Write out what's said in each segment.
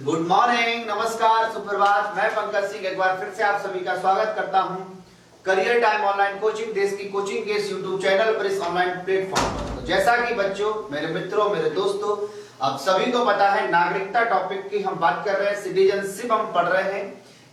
Good morning, नमस्कार, सुप्रभात। मैं पंकज सिंह एक बार फिर से आप सभी का स्वागत करता हूं करियर टाइम ऑनलाइन कोचिंग, देश की कोचिंग के इस यूट्यूब चैनल पर, इस ऑनलाइन प्लेटफॉर्म पर। तो जैसा कि बच्चों, मेरे मित्रों, मेरे दोस्तों, आप सभी को पता है नागरिकता टॉपिक की हम बात कर रहे हैं, सिटीजनशिप हम पढ़ रहे हैं।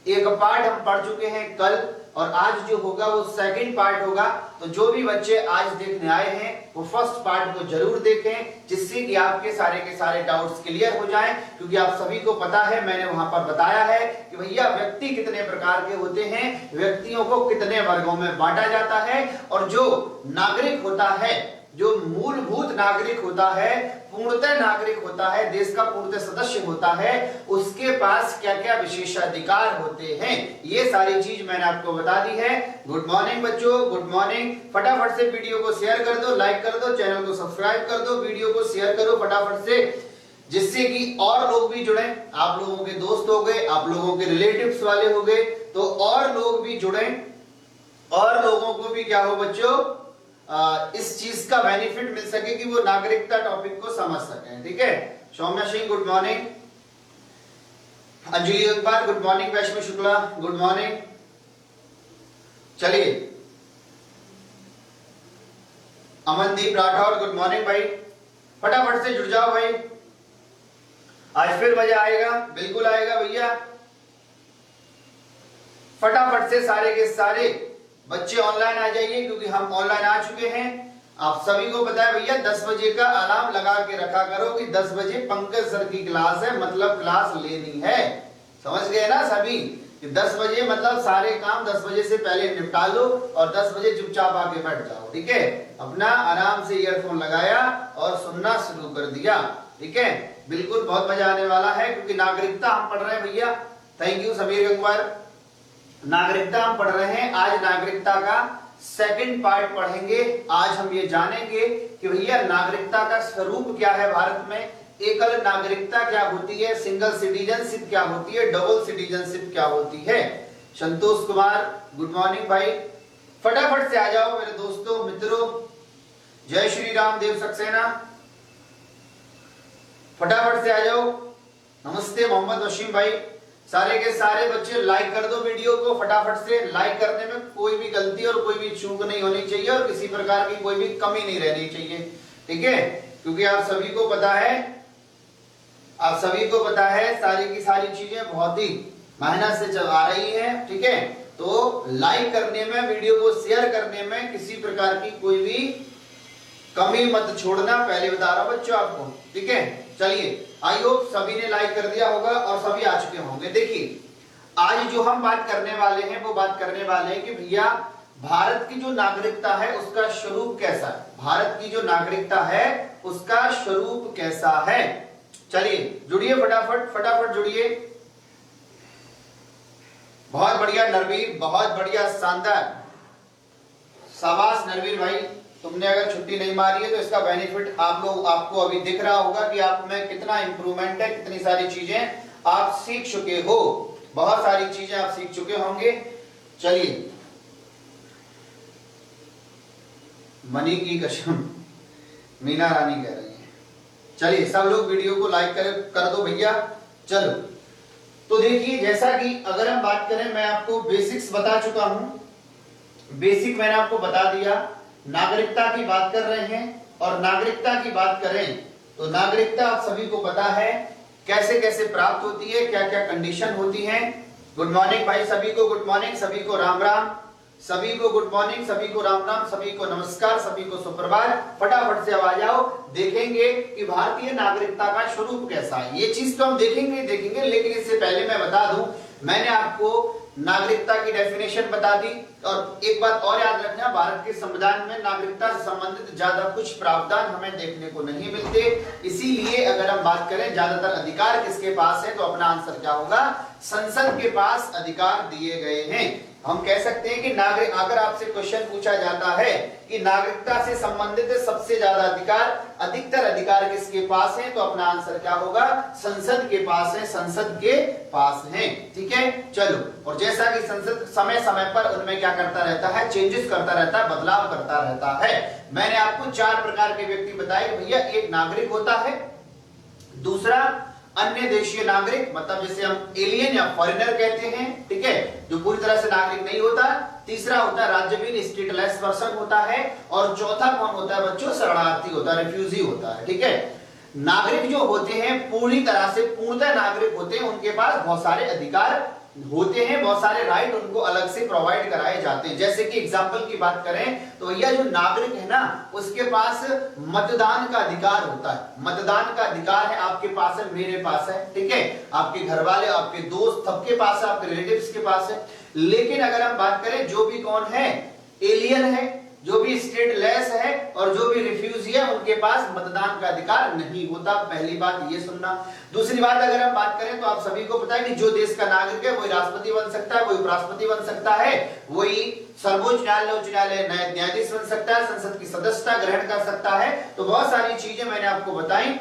एक पार्ट हम पढ़ चुके हैं कल, और आज जो होगा वो सेकंड पार्ट होगा। तो जो भी बच्चे आज देखने आए हैं वो फर्स्ट पार्ट को जरूर देखें, जिससे कि आपके सारे के सारे डाउट्स क्लियर हो जाएं। क्योंकि आप सभी को पता है, मैंने वहां पर बताया है कि भैया व्यक्ति कितने प्रकार के होते हैं, व्यक्तियों को कितने वर्गों में बांटा जाता है, और जो नागरिक होता है, जो मूलभूत नागरिक होता है, पूर्णतः नागरिक होता है, देश का पूर्णतः सदस्य होता है, उसके पास क्या क्या विशेषाधिकार होते हैं, ये सारी चीज मैंने आपको बता दी है। गुड मॉर्निंग बच्चों, गुड मॉर्निंग। फटाफट से वीडियो को शेयर कर दो, लाइक कर दो, चैनल को सब्सक्राइब कर दो, वीडियो को शेयर करो फटाफट से, जिससे कि और लोग भी जुड़े। आप लोगों के दोस्त हो गए, आप लोगों के रिलेटिव्स वाले हो गए, तो और लोग भी जुड़े, और लोगों को भी क्या हो बच्चों, इस चीज का बेनिफिट मिल सके कि वो नागरिकता टॉपिक को समझ सकें। ठीक है, सौम्या सिंह गुड मॉर्निंग, अंजलि अखबार good morning, Vaishnavi Shukla good morning. चलिए, अमनदीप राठौर गुड मॉर्निंग भाई, फटाफट से जुड़ जाओ भाई, आज फिर मजा आएगा, बिल्कुल आएगा भैया। फटाफट से सारे के सारे बच्चे ऑनलाइन आ जाइए, क्योंकि हम ऑनलाइन आ चुके हैं। आप सभी को पता है भैया, 10 बजे का अलार्म लगा के रखा करो कि 10 बजे पंकज सर की क्लास है, मतलब क्लास लेनी है। समझ गए ना सभी कि 10 बजे मतलब सारे काम 10 बजे से पहले निपटा लो, और 10 बजे चुपचाप आके बैठ जाओ। ठीक है, अपना आराम से ईयरफोन लगाया और सुनना शुरू कर दिया। ठीक है, बिल्कुल बहुत मजा आने वाला है, क्योंकि नागरिकता हम पढ़ रहे हैं भैया। Thank you Sameer Gangwar. नागरिकता हम पढ़ रहे हैं, आज नागरिकता का सेकंड पार्ट पढ़ेंगे। आज हम ये जानेंगे कि भैया नागरिकता का स्वरूप क्या है भारत में, एकल नागरिकता क्या होती है, सिंगल सिटीजनशिप क्या होती है, डबल सिटीजनशिप क्या होती है। संतोष कुमार गुड मॉर्निंग भाई, फटाफट से आ जाओ मेरे दोस्तों मित्रों। जय श्री राम देव सक्सेना, फटाफट से आ जाओ। नमस्ते मोहम्मद वसीम भाई, सारे के सारे बच्चे लाइक कर दो वीडियो को फटाफट से। लाइक करने में कोई भी गलती और कोई भी चूक नहीं होनी चाहिए, और किसी प्रकार की कोई भी कमी नहीं रहनी चाहिए। ठीक है, क्योंकि आप सभी को पता है, आप सभी को पता है सारी की सारी चीजें बहुत ही मेहनत से चल आ रही है। ठीक है, तो लाइक करने में, वीडियो को शेयर करने में किसी प्रकार की कोई भी कमी मत छोड़ना, पहले बता रहा हूं बच्चों आपको। ठीक है, चलिए, आई होप सभी ने लाइक कर दिया होगा और सभी आ चुके होंगे। देखिए, आज जो हम बात करने वाले हैं वो बात करने वाले हैं कि भैया भारत की जो नागरिकता है उसका स्वरूप कैसा है, भारत की जो नागरिकता है उसका स्वरूप कैसा है। चलिए जुड़िए फटाफट, फटाफट जुड़िए। बहुत बढ़िया नरवीर, बहुत बढ़िया, शानदार, शाबाश नरवीर भाई। तुमने अगर छुट्टी नहीं मारी है तो इसका बेनिफिट आपको अभी दिख रहा होगा कि आप में कितना इंप्रूवमेंट है, कितनी सारी चीजें आप सीख चुके हो, बहुत सारी चीजें आप सीख चुके होंगे। चलिए, मनी की कसम मीना रानी कह रही है। चलिए सब लोग वीडियो को लाइक कर दो भैया। चलो, तो देखिए, जैसा कि अगर हम बात करें, मैं आपको बेसिक्स बता चुका हूं, बेसिक मैंने आपको बता दिया। नागरिकता की बात कर रहे हैं, और नागरिकता की बात करें तो नागरिकता आप सभी को पता है कैसे कैसे प्राप्त होती है, क्या क्या कंडीशन होती है। गुड मॉर्निंग भाई सभी को, गुड मॉर्निंग सभी को, राम राम सभी को, गुड मॉर्निंग सभी को, राम राम सभी को, नमस्कार सभी को, सुप्रभात। फटाफट से आ जाओ, देखेंगे कि भारतीय नागरिकता का स्वरूप कैसा है। ये चीज तो हम देखेंगे, लेकिन इससे पहले मैं बता दूं, मैंने आपको नागरिकता की डेफिनेशन बता दी। और एक बात और याद रखना, भारत के संविधान में नागरिकता से संबंधित ज्यादा कुछ प्रावधान हमें देखने को नहीं मिलते। इसीलिए अगर हम बात करें ज्यादातर अधिकार किसके पास है, तो अपना आंसर क्या होगा, संसद के पास अधिकार दिए गए हैं। हम कह सकते हैं कि नागरिक, अगर आपसे क्वेश्चन पूछा जाता है कि नागरिकता से संबंधित सबसे ज्यादा अधिकार, अधिकतर अधिकार किसके पास है, तो अपना आंसर क्या होगा, संसद के पास है, संसद के पास है। ठीक है, चलो, और जैसा कि संसद समय समय पर उनमें क्या करता रहता है, चेंजेस करता रहता है, बदलाव करता रहता है। मैंने आपको 4 प्रकार के व्यक्ति बताए भैया। एक नागरिक होता है, दूसरा अन्य देशीय नागरिक, मतलब जिसे हम एलियन या फॉरेनर कहते हैं, ठीक है, जो पूरी तरह से नागरिक नहीं होता। तीसरा होता है राज्यविहीन, स्टेटलेस पर्सन होता है। और चौथा कौन होता है बच्चों? शरणार्थी होता है, रिफ्यूजी होता है, ठीक है। नागरिक जो होते हैं पूरी तरह से पूर्णतः नागरिक होते हैं, उनके पास बहुत सारे अधिकार होते हैं, बहुत सारे राइट उनको अलग से प्रोवाइड कराए जाते हैं। जैसे कि एग्जांपल की बात करें तो भैया जो नागरिक है ना, उसके पास मतदान का अधिकार होता है। मतदान का अधिकार है, आपके पास है, मेरे पास है, ठीक है, आपके घर वाले, आपके दोस्त, सबके पास है, आपके रिलेटिव्स के पास है। लेकिन अगर हम बात करें जो भी कौन है, एलियन है, जो भी स्टेटलेस है और जो भी रिफ्यूजी है, उनके पास मतदान का अधिकार नहीं होता। पहली बात ये सुनना। दूसरी बात अगर हम बात करें तो आप सभी को पता है कि जो देश का नागरिक है वही राष्ट्रपति बन सकता है, वही उपराष्ट्रपति बन सकता है, वही सर्वोच्च न्यायालय, उच्च न्यायालय न्यायाधीश बन सकता है, संसद की सदस्यता ग्रहण कर सकता है। तो बहुत सारी चीजें मैंने आपको बताई,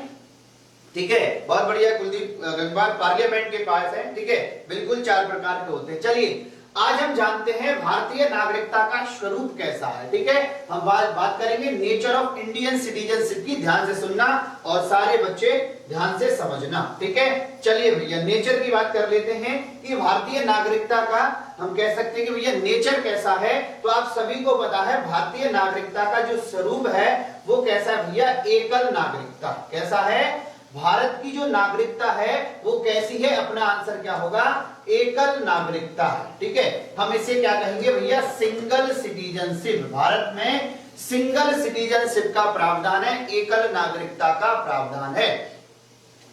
ठीक है। बहुत बढ़िया, कुलदीप गंगवार पार्लियामेंट के पास है, ठीक है, बिल्कुल 4 प्रकार के होते हैं। चलिए आज हम जानते हैं भारतीय नागरिकता का स्वरूप कैसा है, ठीक है। हम बात करेंगे नेचर ऑफ इंडियन सिटीजनशिप की। ध्यान से सुनना और सारे बच्चे ध्यान से समझना, ठीक है। चलिए भैया नेचर की बात कर लेते हैं कि भारतीय नागरिकता का हम कह सकते हैं कि भैया नेचर कैसा है। तो आप सभी को पता है भारतीय नागरिकता का जो स्वरूप है वो कैसा है भैया? एकल नागरिकता। कैसा है? भारत की जो नागरिकता है वो कैसी है? अपना आंसर क्या होगा? एकल नागरिकता है, ठीक है। हम इसे क्या कहेंगे भैया? Single citizenship. भारत में सिंगल सिटीजनशिप का प्रावधान है, एकल नागरिकता का प्रावधान है।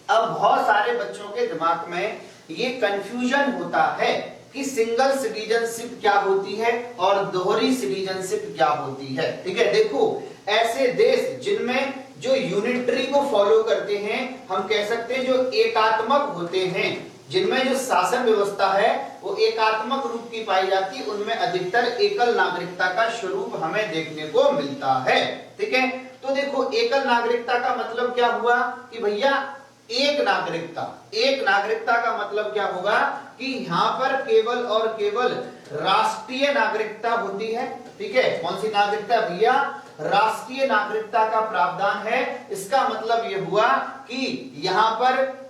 अब बहुत सारे बच्चों के दिमाग में ये कंफ्यूजन होता है कि सिंगल सिटीजनशिप क्या होती है और दोहरी सिटीजनशिप क्या होती है, ठीक है। देखो ऐसे देश जिनमें जो यूनिटरी को फॉलो करते हैं, हम कह सकते हैं जो एकात्मक होते हैं, जिनमें जो शासन व्यवस्था है वो एकात्मक रूप की पाई जाती है, उनमें अधिकतर एकल नागरिकता का स्वरूप हमें देखने को मिलता है, ठीक है। तो देखो एकल नागरिकता का मतलब क्या हुआ कि भैया एक नागरिकता। एक नागरिकता का मतलब क्या होगा कि यहां पर केवल और केवल राष्ट्रीय नागरिकता होती है, ठीक है। कौन सी नागरिकता भैया? राष्ट्रीय नागरिकता का प्रावधान है। इसका मतलब यह हुआ कि यहां पर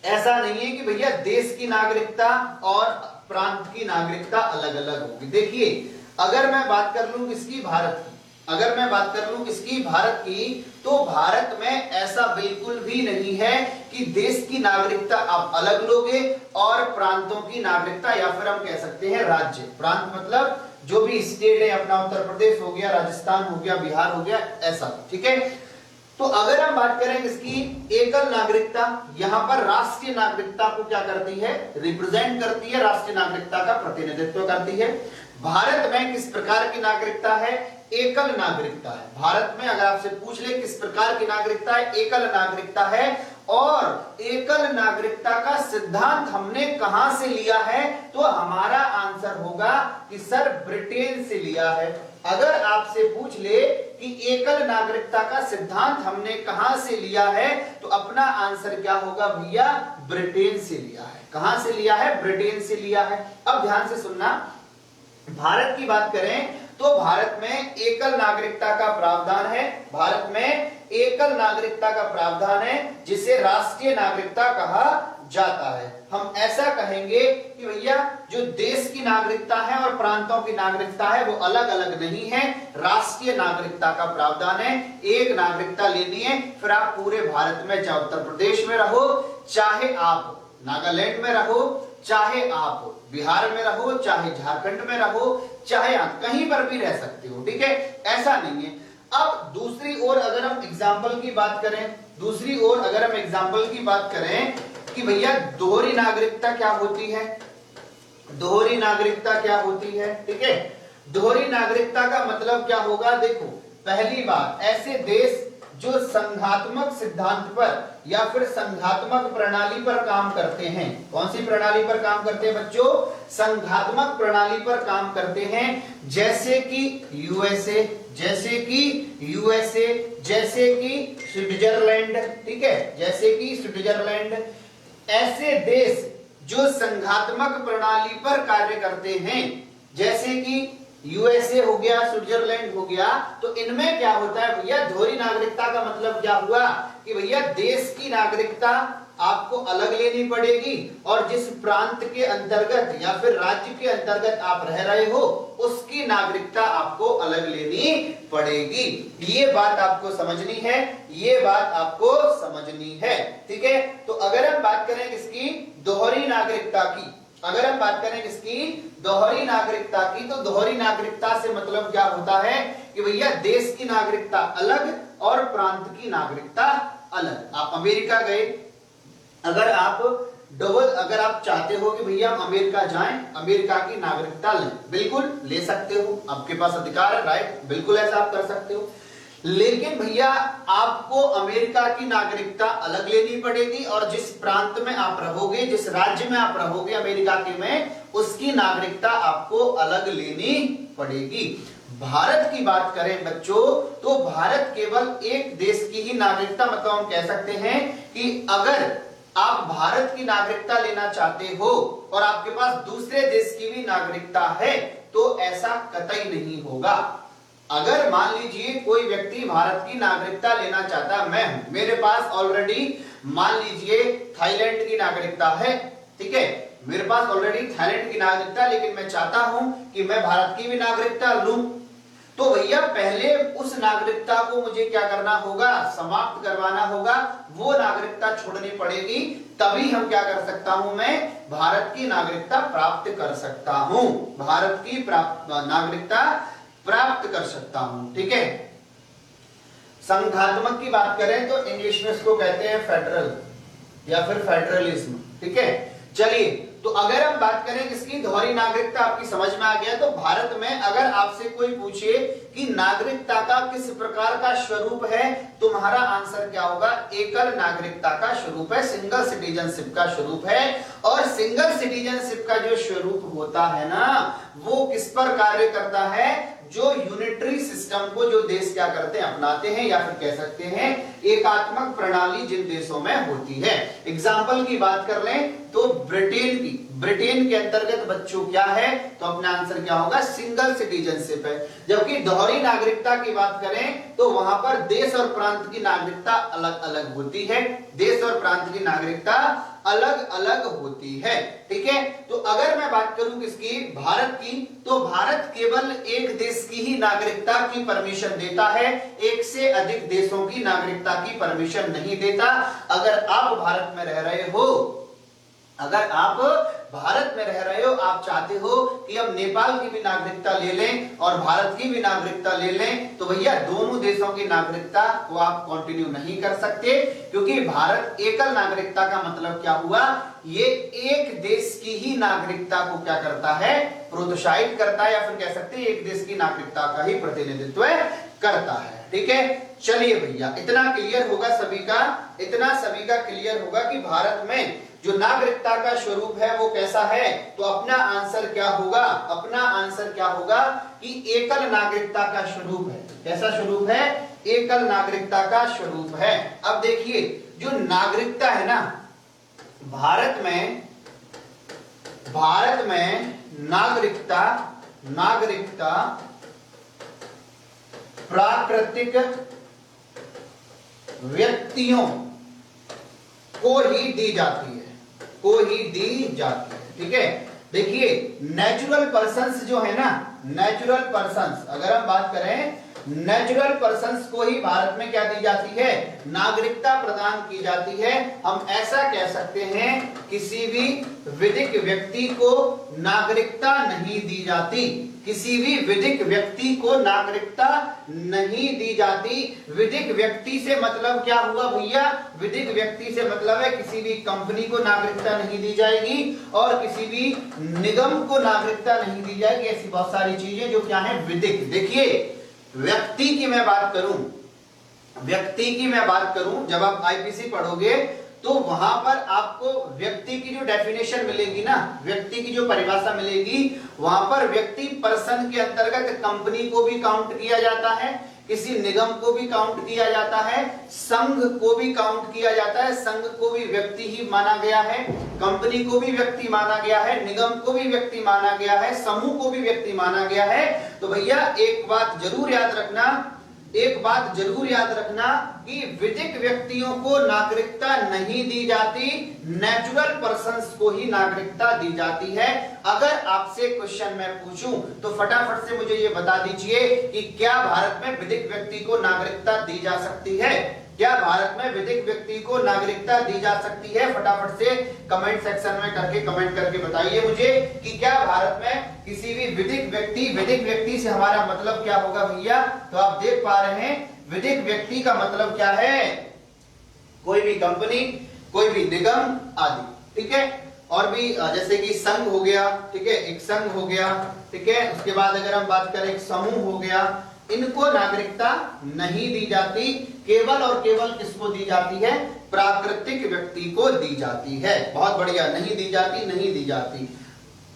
ऐसा नहीं है कि भैया देश की नागरिकता और प्रांत की नागरिकता अलग अलग होगी। देखिए अगर मैं बात कर लूं किसकी? भारत की। अगर मैं बात कर लूं किसकी? भारत की। तो भारत में ऐसा बिल्कुल भी नहीं है कि देश की नागरिकता आप अलग लोगे और प्रांतों की नागरिकता, या फिर हम कह सकते हैं राज्य। प्रांत मतलब जो भी स्टेट है, अपना उत्तर प्रदेश हो गया, राजस्थान हो गया, बिहार हो गया, ऐसा, ठीक है। तो अगर हम बात करें इसकी एकल नागरिकता, यहां पर राष्ट्रीय नागरिकता को क्या करती है? रिप्रेजेंट करती है, राष्ट्रीय नागरिकता का प्रतिनिधित्व करती है। भारत में किस प्रकार की नागरिकता है? एकल नागरिकता है। भारत में अगर आपसे पूछ ले किस प्रकार की नागरिकता है? एकल नागरिकता है। और एकल नागरिकता का सिद्धांत हमने कहां से लिया है? तो हमारा आंसर होगा कि सर ब्रिटेन से लिया है। अगर आपसे पूछ ले कि एकल नागरिकता का सिद्धांत हमने कहां से लिया है, तो अपना आंसर क्या होगा भैया? ब्रिटेन से लिया है। कहां से लिया है? ब्रिटेन से लिया है। अब ध्यान से सुनना, भारत की बात करें तो भारत में एकल नागरिकता का प्रावधान है। भारत में एकल नागरिकता का प्रावधान है जिसे राष्ट्रीय नागरिकता कहा जाता है। हम ऐसा कहेंगे कि भैया जो देश की नागरिकता है और प्रांतों की नागरिकता है वो अलग अलग नहीं है, राष्ट्रीय नागरिकता का प्रावधान है। एक नागरिकता लेनी है, फिर आप पूरे भारत में, चाहे उत्तर प्रदेश में रहो, चाहे आप नागालैंड में रहो, चाहे आप बिहार में रहो, चाहे झारखंड में रहो, चाहे आप कहीं पर भी रह सकते हो, ठीक है। ऐसा नहीं है। अब दूसरी ओर अगर हम एग्जाम्पल की बात करें, दूसरी ओर अगर हम एग्जाम्पल की बात करें कि भैया दोहरी नागरिकता क्या होती है? दोहरी नागरिकता क्या होती है, ठीक है। दोहरी नागरिकता का मतलब क्या होगा? देखो पहली बात, ऐसे देश जो संघात्मक सिद्धांत पर या फिर संघात्मक प्रणाली पर काम करते हैं। कौन सी प्रणाली पर काम करते हैं बच्चों? संघात्मक प्रणाली पर काम करते हैं, जैसे कि यूएसए, जैसे कि यूएसए, जैसे कि स्विट्जरलैंड, ठीक है, जैसे कि स्विट्जरलैंड। ऐसे देश जो संघात्मक प्रणाली पर कार्य करते हैं, जैसे कि यूएसए हो गया, स्विट्जरलैंड हो गया, तो इनमें क्या होता है भैया, दोहरी नागरिकता का मतलब क्या हुआ कि भैया देश की नागरिकता आपको अलग लेनी पड़ेगी और जिस प्रांत के अंतर्गत या फिर राज्य के अंतर्गत आप रह रहे हो उसकी नागरिकता आपको अलग लेनी पड़ेगी। ये बात आपको समझनी है, ये बात आपको समझनी है, ठीक है। तो अगर हम बात करें इसकी दोहरी नागरिकता की, अगर हम बात करें इसकी दोहरी नागरिकता की, तो दोहरी नागरिकता से मतलब क्या होता है कि भैया देश की नागरिकता अलग और प्रांत की नागरिकता अलग। आप अमेरिका गए, अगर आप चाहते हो कि भैया हम अमेरिका जाएं, अमेरिका की नागरिकता लें, बिल्कुल ले सकते हो, आपके पास अधिकार है, राइट, बिल्कुल ऐसा आप कर सकते हो। लेकिन भैया आपको अमेरिका की नागरिकता अलग लेनी पड़ेगी और जिस प्रांत में आप रहोगे, जिस राज्य में आप रहोगे अमेरिका के में, उसकी नागरिकता आपको अलग लेनी पड़ेगी। भारत की बात करें बच्चों, तो भारत केवल एक देश की ही नागरिकता, मतलब हम कह सकते हैं कि अगर आप भारत की नागरिकता लेना चाहते हो और आपके पास दूसरे देश की भी नागरिकता है तो ऐसा कतई नहीं होगा। अगर मान लीजिए कोई व्यक्ति भारत की नागरिकता लेना चाहता, मैं हूं, मेरे पास ऑलरेडी मान लीजिए थाईलैंड की नागरिकता है, ठीक है, मेरे पास ऑलरेडी थाईलैंड की नागरिकता, लेकिन मैं चाहता हूं कि मैं भारत की भी नागरिकता लूं, तो भैया पहले उस नागरिकता को मुझे क्या करना होगा, समाप्त करवाना होगा, वो नागरिकता छोड़नी पड़ेगी, तभी हम क्या कर सकता हूं, मैं भारत की नागरिकता प्राप्त कर सकता हूं, भारत की नागरिकता प्राप्त कर सकता हूं, ठीक है। संघात्मक की बात करें तो इंग्लिश में इसको कहते हैं फेडरल या फिर फेडरलिज्म, ठीक है। चलिए, तो अगर हम बात करें इसकी दोहरी नागरिकता, आपकी समझ में आ गया। तो भारत में अगर आपसे कोई पूछे कि नागरिकता का किस प्रकार का स्वरूप है, तुम्हारा आंसर क्या होगा, एकल नागरिकता का स्वरूप है, सिंगल सिटीजनशिप का स्वरूप है। और सिंगल सिटीजनशिप का जो स्वरूप होता है ना, वो किस पर कार्य करता है, जो यूनिटरी सिस्टम को जो देश क्या करते हैं, अपनाते हैं, या फिर कह सकते हैं एकात्मक प्रणाली जिन देशों में होती है। एग्जाम्पल की बात कर लें तो ब्रिटेन की, ब्रिटेन के अंतर्गत बच्चों क्या है, तो अपना आंसर क्या होगा, सिंगल सिटीजनशिप है। जबकि दोहरी नागरिकता की बात करें तो वहां पर देश और प्रांत की नागरिकता अलग अलग होती है, देश और प्रांत की नागरिकता अलग अलग होती है, ठीक है। तो अगर मैं बात करूं किसकी, भारत की, तो भारत केवल एक देश की ही नागरिकता की परमिशन देता है, एक से अधिक देशों की नागरिकता की परमिशन नहीं देता। अगर आप भारत में रह रहे हो, अगर आप भारत में रह रहे हो, आप चाहते हो कि हम नेपाल की भी नागरिकता ले लें और भारत की भी नागरिकता ले लें, तो भैया दोनों देशों की नागरिकता को आप कंटिन्यू नहीं कर सकते, क्योंकि भारत एकल नागरिकता का मतलब क्या हुआ, ये एक देश की ही नागरिकता को क्या करता है, प्रोत्साहित करता है, या फिर कह सकते हैं एक देश की नागरिकता का ही प्रतिनिधित्व करता है, ठीक है। चलिए भैया, इतना क्लियर होगा सभी का, इतना सभी का क्लियर होगा कि भारत में जो नागरिकता का स्वरूप है वो कैसा है। तो अपना आंसर क्या होगा, अपना आंसर क्या होगा कि एकल नागरिकता का स्वरूप है। कैसा स्वरूप है, एकल नागरिकता का स्वरूप है। अब देखिए, जो नागरिकता है ना, भारत में नागरिकता प्राकृतिक व्यक्तियों को ही दी जाती है, ठीक है। देखिए, नेचुरल पर्सन्स जो है ना, नेचुरल पर्सन्स, अगर हम बात करें नेचुरल पर्सन्स को ही भारत में क्या दी जाती है, नागरिकता प्रदान की जाती है। हम ऐसा कह सकते हैं किसी भी विधिक व्यक्ति को नागरिकता नहीं दी जाती, किसी भी विधिक व्यक्ति को नागरिकता नहीं दी जाती। विधिक व्यक्ति से मतलब क्या हुआ भैया, विधिक व्यक्ति से मतलब है किसी भी कंपनी को नागरिकता नहीं दी जाएगी और किसी भी निगम को नागरिकता नहीं दी जाएगी। ऐसी बहुत सारी चीजें जो क्या है, विधिक। देखिए, व्यक्ति की मैं बात करूं, जब आप आईपीसी पढ़ोगे तो वहां पर आपको व्यक्ति की जो डेफिनेशन मिलेगी ना, व्यक्ति की जो परिभाषा मिलेगी, वहां पर व्यक्ति पर्सन के अंतर्गत कंपनी को भी काउंट किया जाता है, किसी निगम को भी काउंट किया जाता है, संघ को भी काउंट किया जाता है, संघ को भी व्यक्ति ही माना गया है, कंपनी को भी व्यक्ति माना गया है, निगम को भी व्यक्ति माना गया है, समूह को भी व्यक्ति माना गया है। तो भैया एक बात जरूर याद रखना कि विधिक व्यक्तियों को नागरिकता नहीं दी जाती, नेचुरल पर्सन्स को ही नागरिकता दी जाती है। अगर आपसे क्वेश्चन मैं पूछूं तो फटाफट से मुझे ये बता दीजिए कि क्या भारत में विधिक व्यक्ति को नागरिकता दी जा सकती है? क्या भारत में विधिक व्यक्ति को नागरिकता दी जा सकती है? फटाफट से कमेंट सेक्शन में कमेंट करके बताइए मुझे कि क्या भारत में किसी भी विधिक व्यक्ति से हमारा मतलब क्या होगा भैया? तो आप देख पा रहे हैं विधिक व्यक्ति का मतलब क्या है? कोई भी कंपनी, कोई भी निगम आदि, ठीक है। और भी जैसे कि संघ हो गया, ठीक है, एक संघ हो गया, ठीक है। उसके बाद अगर हम बात करें एक समूह हो गया, इनको नागरिकता नहीं दी जाती, केवल और केवल किसको दी जाती है? प्राकृतिक व्यक्ति को दी जाती है। बहुत बढ़िया, नहीं दी जाती।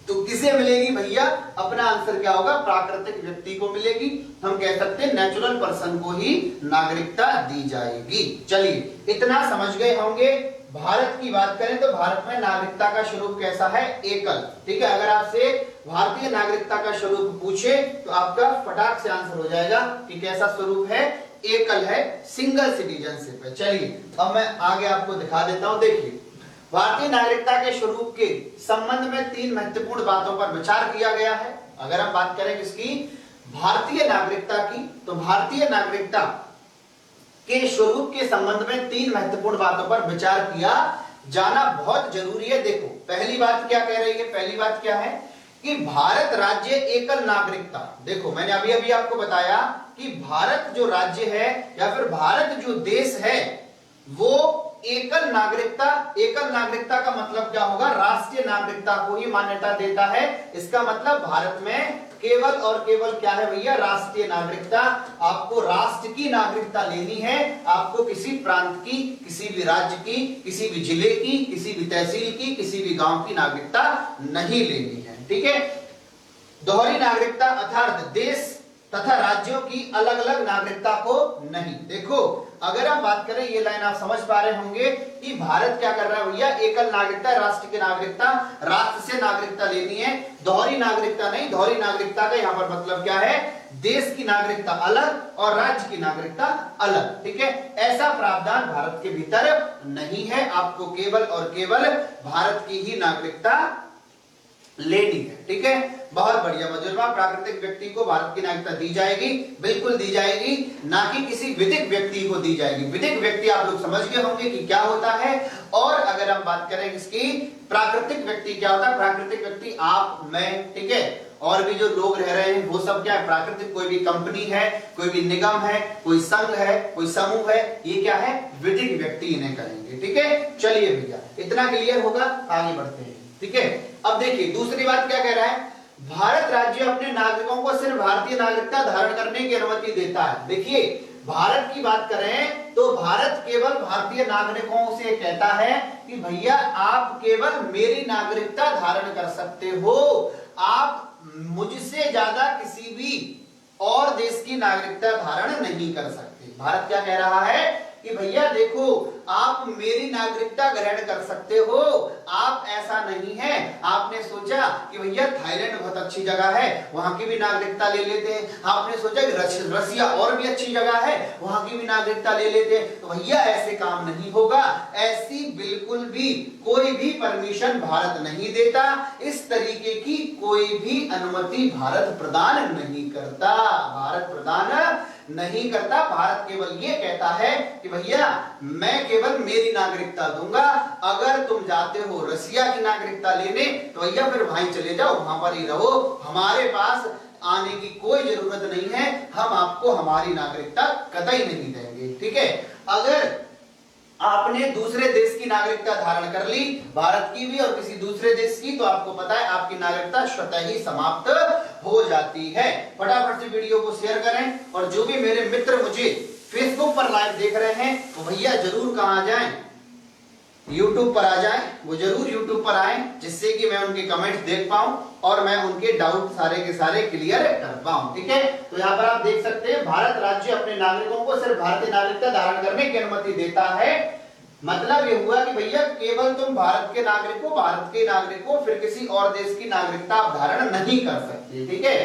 तो किसे मिलेगी भैया? अपना आंसर क्या होगा? प्राकृतिक व्यक्ति को मिलेगी। हम कह सकते हैं नेचुरल पर्सन को ही नागरिकता दी जाएगी। चलिए, इतना समझ गए होंगे। भारत की बात करें तो भारत में नागरिकता का स्वरूप कैसा है? एकल, ठीक है। अगर आपसे भारतीय नागरिकता का स्वरूप पूछे तो आपका फटाक से आंसर हो जाएगा कि कैसा स्वरूप है? एकल है, सिंगल सिटीजनशिप है। चलिए अब मैं आगे आपको दिखा देता हूं। देखिए, भारतीय नागरिकता के स्वरूप के संबंध में 3 महत्वपूर्ण बातों पर विचार किया गया है। अगर हम बात करें किसकी? भारतीय नागरिकता की, तो भारतीय नागरिकता के स्वरूप के संबंध में 3 महत्वपूर्ण बातों पर विचार किया जाना बहुत जरूरी है। देखो, पहली बात क्या कह रही है? पहली बात क्या है कि भारत राज्य एकल नागरिकता। देखो, मैंने अभी आपको बताया कि भारत जो राज्य है या फिर भारत जो देश है वो एकल नागरिकता का मतलब क्या होगा? राष्ट्रीय नागरिकता को ही मान्यता देता है। इसका मतलब भारत में केवल और केवल क्या है भैया? राष्ट्रीय नागरिकता। आपको राष्ट्र की नागरिकता लेनी है, आपको किसी प्रांत की, किसी भी राज्य की, किसी भी जिले की, किसी भी तहसील की, किसी भी गांव की नागरिकता नहीं लेनी है, ठीक है। दोहरी नागरिकता अर्थात देश तथा राज्यों की अलग अलग नागरिकता को नहीं। देखो, अगर हम बात करें, ये लाइन आप समझ पा रहे होंगे कि भारत क्या कर रहा है भैया? एकल नागरिकता, राष्ट्र की नागरिकता, राष्ट्र से नागरिकता लेनी है, दोहरी नागरिकता नहीं। दोहरी नागरिकता का यहाँ पर मतलब क्या है? देश की नागरिकता अलग और राज्य की नागरिकता अलग, ठीक है। ऐसा प्रावधान भारत के भीतर नहीं है। आपको केवल और केवल भारत की ही नागरिकता लेनी है, ठीक है। बहुत बढ़िया मजुरमा, प्राकृतिक व्यक्ति को भारत की नागरिकता दी जाएगी, बिल्कुल दी जाएगी, ना कि किसी विधिक व्यक्ति को दी जाएगी। विधिक व्यक्ति आप लोग समझ गए होंगे कि क्या होता है। और अगर हम बात करें इसकी प्राकृतिक व्यक्ति क्या होता है? प्राकृतिक व्यक्ति आप, मैं, ठीक है, और भी जो लोग रह रहे हैं वो सब क्या है? प्राकृतिक। कोई भी कंपनी है, कोई भी निगम है, कोई संघ है, कोई समूह है, ये क्या है? विधिक व्यक्ति इन्हें करेंगे, ठीक है। चलिए भैया, इतना क्लियर होगा, आगे बढ़ते हैं, ठीक है। अब देखिए, दूसरी बात क्या कह रहा है? भारत राज्य अपने नागरिकों को सिर्फ भारतीय नागरिकता धारण करने की अनुमति देता है। देखिए, भारत की बात करें तो भारत केवल भारतीय नागरिकों से कहता है कि भैया आप केवल मेरी नागरिकता धारण कर सकते हो, आप मुझसे ज्यादा किसी भी और देश की नागरिकता धारण नहीं कर सकते। भारत क्या कह रहा है कि भैया देखो, आप मेरी नागरिकता ग्रहण कर सकते हो, आप ऐसा नहीं है आपने सोचा कि भैया थाईलैंड बहुत अच्छी जगह है, वहां की भी नागरिकता ले लेते हैं, आपने सोचा कि रसिया और भी अच्छी जगह है, वहां की भी नागरिकता ले लेते हैं, तो भैया ऐसे काम नहीं होगा। ऐसी बिल्कुल भी कोई भी परमिशन भारत नहीं देता, इस तरीके की कोई भी अनुमति भारत प्रदान नहीं करता। भारत प्रदान नहीं करता। भारत केवल ये कहता है कि भैया मैं केवल मेरी नागरिकता दूंगा, अगर तुम जाते हो रसिया की नागरिकता लेने तो भैया फिर वहीं चले जाओ, वहां पर ही रहो, हमारे पास आने की कोई जरूरत नहीं है, हम आपको हमारी नागरिकता कतई नहीं देंगे, ठीक है। अगर आपने दूसरे देश की नागरिकता धारण कर ली, भारत की भी और किसी दूसरे देश की, तो आपको पता है आपकी नागरिकता स्वतः ही समाप्त हो जाती है। फटाफट से वीडियो को शेयर करें, और जो भी मेरे मित्र मुझे फेसबुक पर लाइव देख रहे हैं वो भैया जरूर कहां जाएं? YouTube पर आ जाएं, वो जरूर YouTube पर आएं, जिससे कि मैं उनके कमेंट्स देख पाऊं और मैं उनके डाउट सारे के सारे क्लियर कर पाऊं। ठीक है, तो यहाँ पर आप देख सकते हैं भारत राज्य अपने नागरिकों को सिर्फ भारतीय नागरिकता धारण करने की अनुमति देता है। मतलब ये हुआ कि भैया केवल तुम भारत के नागरिक हो, फिर किसी और देश की नागरिकता आप धारण नहीं कर सकते। ठीक है,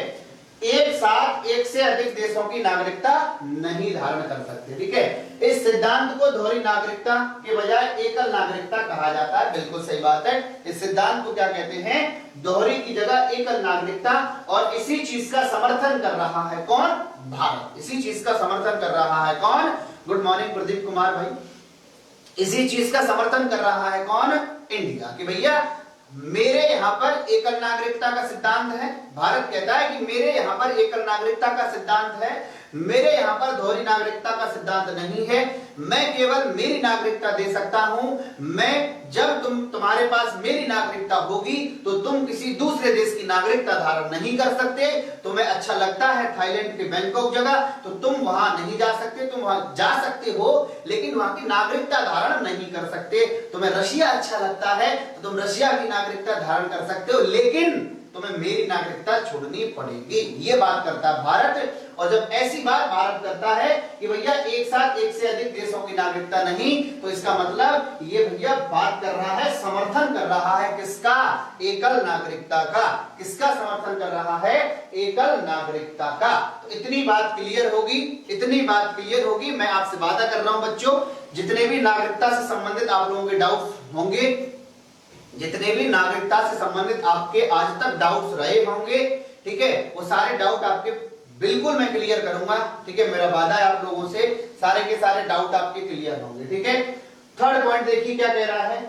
एक साथ एक से अधिक देशों की नागरिकता नहीं धारण कर सकते। ठीक है, इस सिद्धांत को दोहरी नागरिकता के बजाय एकल नागरिकता कहा जाता है। बिल्कुल सही बात है, इस सिद्धांत को क्या कहते हैं? दोहरी की जगह एकल नागरिकता। और इसी चीज का समर्थन कर रहा है कौन? भारत। इसी चीज का समर्थन कर रहा है कौन? गुड मॉर्निंग प्रदीप कुमार भाई। इसी चीज का समर्थन कर रहा है कौन? इंडिया। कि भैया मेरे यहाँ पर एकल नागरिकता का सिद्धांत है। भारत कहता है कि मेरे यहाँ पर एकल नागरिकता का सिद्धांत है, मेरे यहाँ पर दोहरी नागरिकता का सिद्धांत नहीं है। मैं केवल मेरी नागरिकता दे सकता हूं। मैं जब तुम्हारे पास मेरी नागरिकता होगी तो तुम किसी दूसरे देश की नागरिकता धारण नहीं कर सकते। तुम्हें अच्छा लगता है थाईलैंड के बैंकॉक जगह, तो तुम वहां नहीं जा सकते। तुम वहां जा सकते हो लेकिन वहां की नागरिकता धारण नहीं कर सकते। तुम्हें रशिया अच्छा लगता है तो तुम रशिया की नागरिकता धारण कर सकते हो, लेकिन तुम्हें मेरी नागरिकता छोड़नी पड़ेगी। ये बात करता है भारत। और जब ऐसी बात भारत करता है कि भैया एक साथ एक से अधिक देशों की नागरिकता नहीं, तो इसका मतलब ये भैया बात कर रहा है, समर्थन कर रहा है किसका? एकल नागरिकता का। किसका समर्थन कर रहा है? एकल नागरिकता का। तो इतनी बात क्लियर होगी, इतनी बात क्लियर होगी। मैं आपसे वादा कर रहा हूं बच्चों, जितने भी नागरिकता से संबंधित आप लोगों के डाउट्स होंगे, जितने भी नागरिकता से संबंधित आपके आज तक डाउट्स रहे होंगे, ठीक है, वो सारे डाउट आपके बिल्कुल मैं क्लियर करूंगा। ठीक है, मेरा वादा है आप लोगों से, सारे के सारे डाउट आपके क्लियर होंगे। ठीक है, थर्ड पॉइंट देखिए क्या कह रहा है।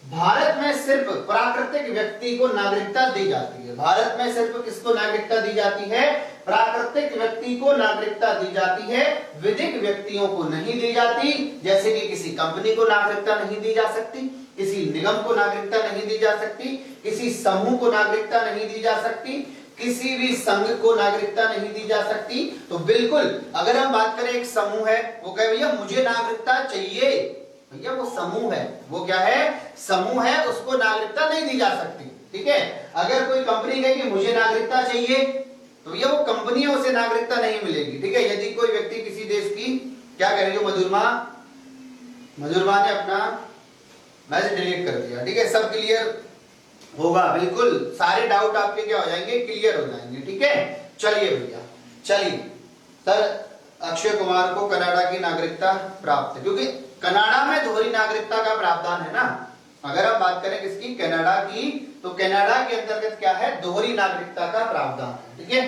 भारत में सिर्फ प्राकृतिक व्यक्ति को नागरिकता दी जाती है। भारत में सिर्फ किसको नागरिकता दी जाती है? प्राकृतिक व्यक्ति को नागरिकता दी जाती है, विधिक व्यक्तियों को नहीं दी जाती। जैसे कि किसी कंपनी को नागरिकता नहीं दी जा सकती, किसी निगम को नागरिकता नहीं दी जा सकती, किसी समूह को नागरिकता नहीं दी जा सकती, किसी भी संघ को नागरिकता नहीं दी जा सकती। तो बिल्कुल अगर हम बात करें, एक समूह है, वो कहे भैया मुझे नागरिकता चाहिए, भैया वो समूह है, वो क्या है? समूह है, उसको नागरिकता नहीं दी जा सकती। ठीक है, अगर कोई कंपनी कहे कि मुझे नागरिकता चाहिए, तो भैया वो कंपनी है, उसे नागरिकता नहीं मिलेगी। ठीक है, यदि कोई व्यक्ति किसी देश की, क्या कह रही हो मधुरमा ने अपना मैसेज डिलीट कर दिया। ठीक है, सब क्लियर होगा, बिल्कुल सारे डाउट आपके क्या हो जाएंगे? क्लियर हो जाएंगे। ठीक है, चलिए भैया, चलिए सर, अक्षय कुमार को कनाडा की नागरिकता प्राप्त है, क्योंकि कनाडा में दोहरी नागरिकता का प्रावधान है ना। अगर हम बात करें किसकी? कनाडा की, तो कनाडा के अंतर्गत क्या है? दोहरी नागरिकता का प्रावधान है। ठीक है,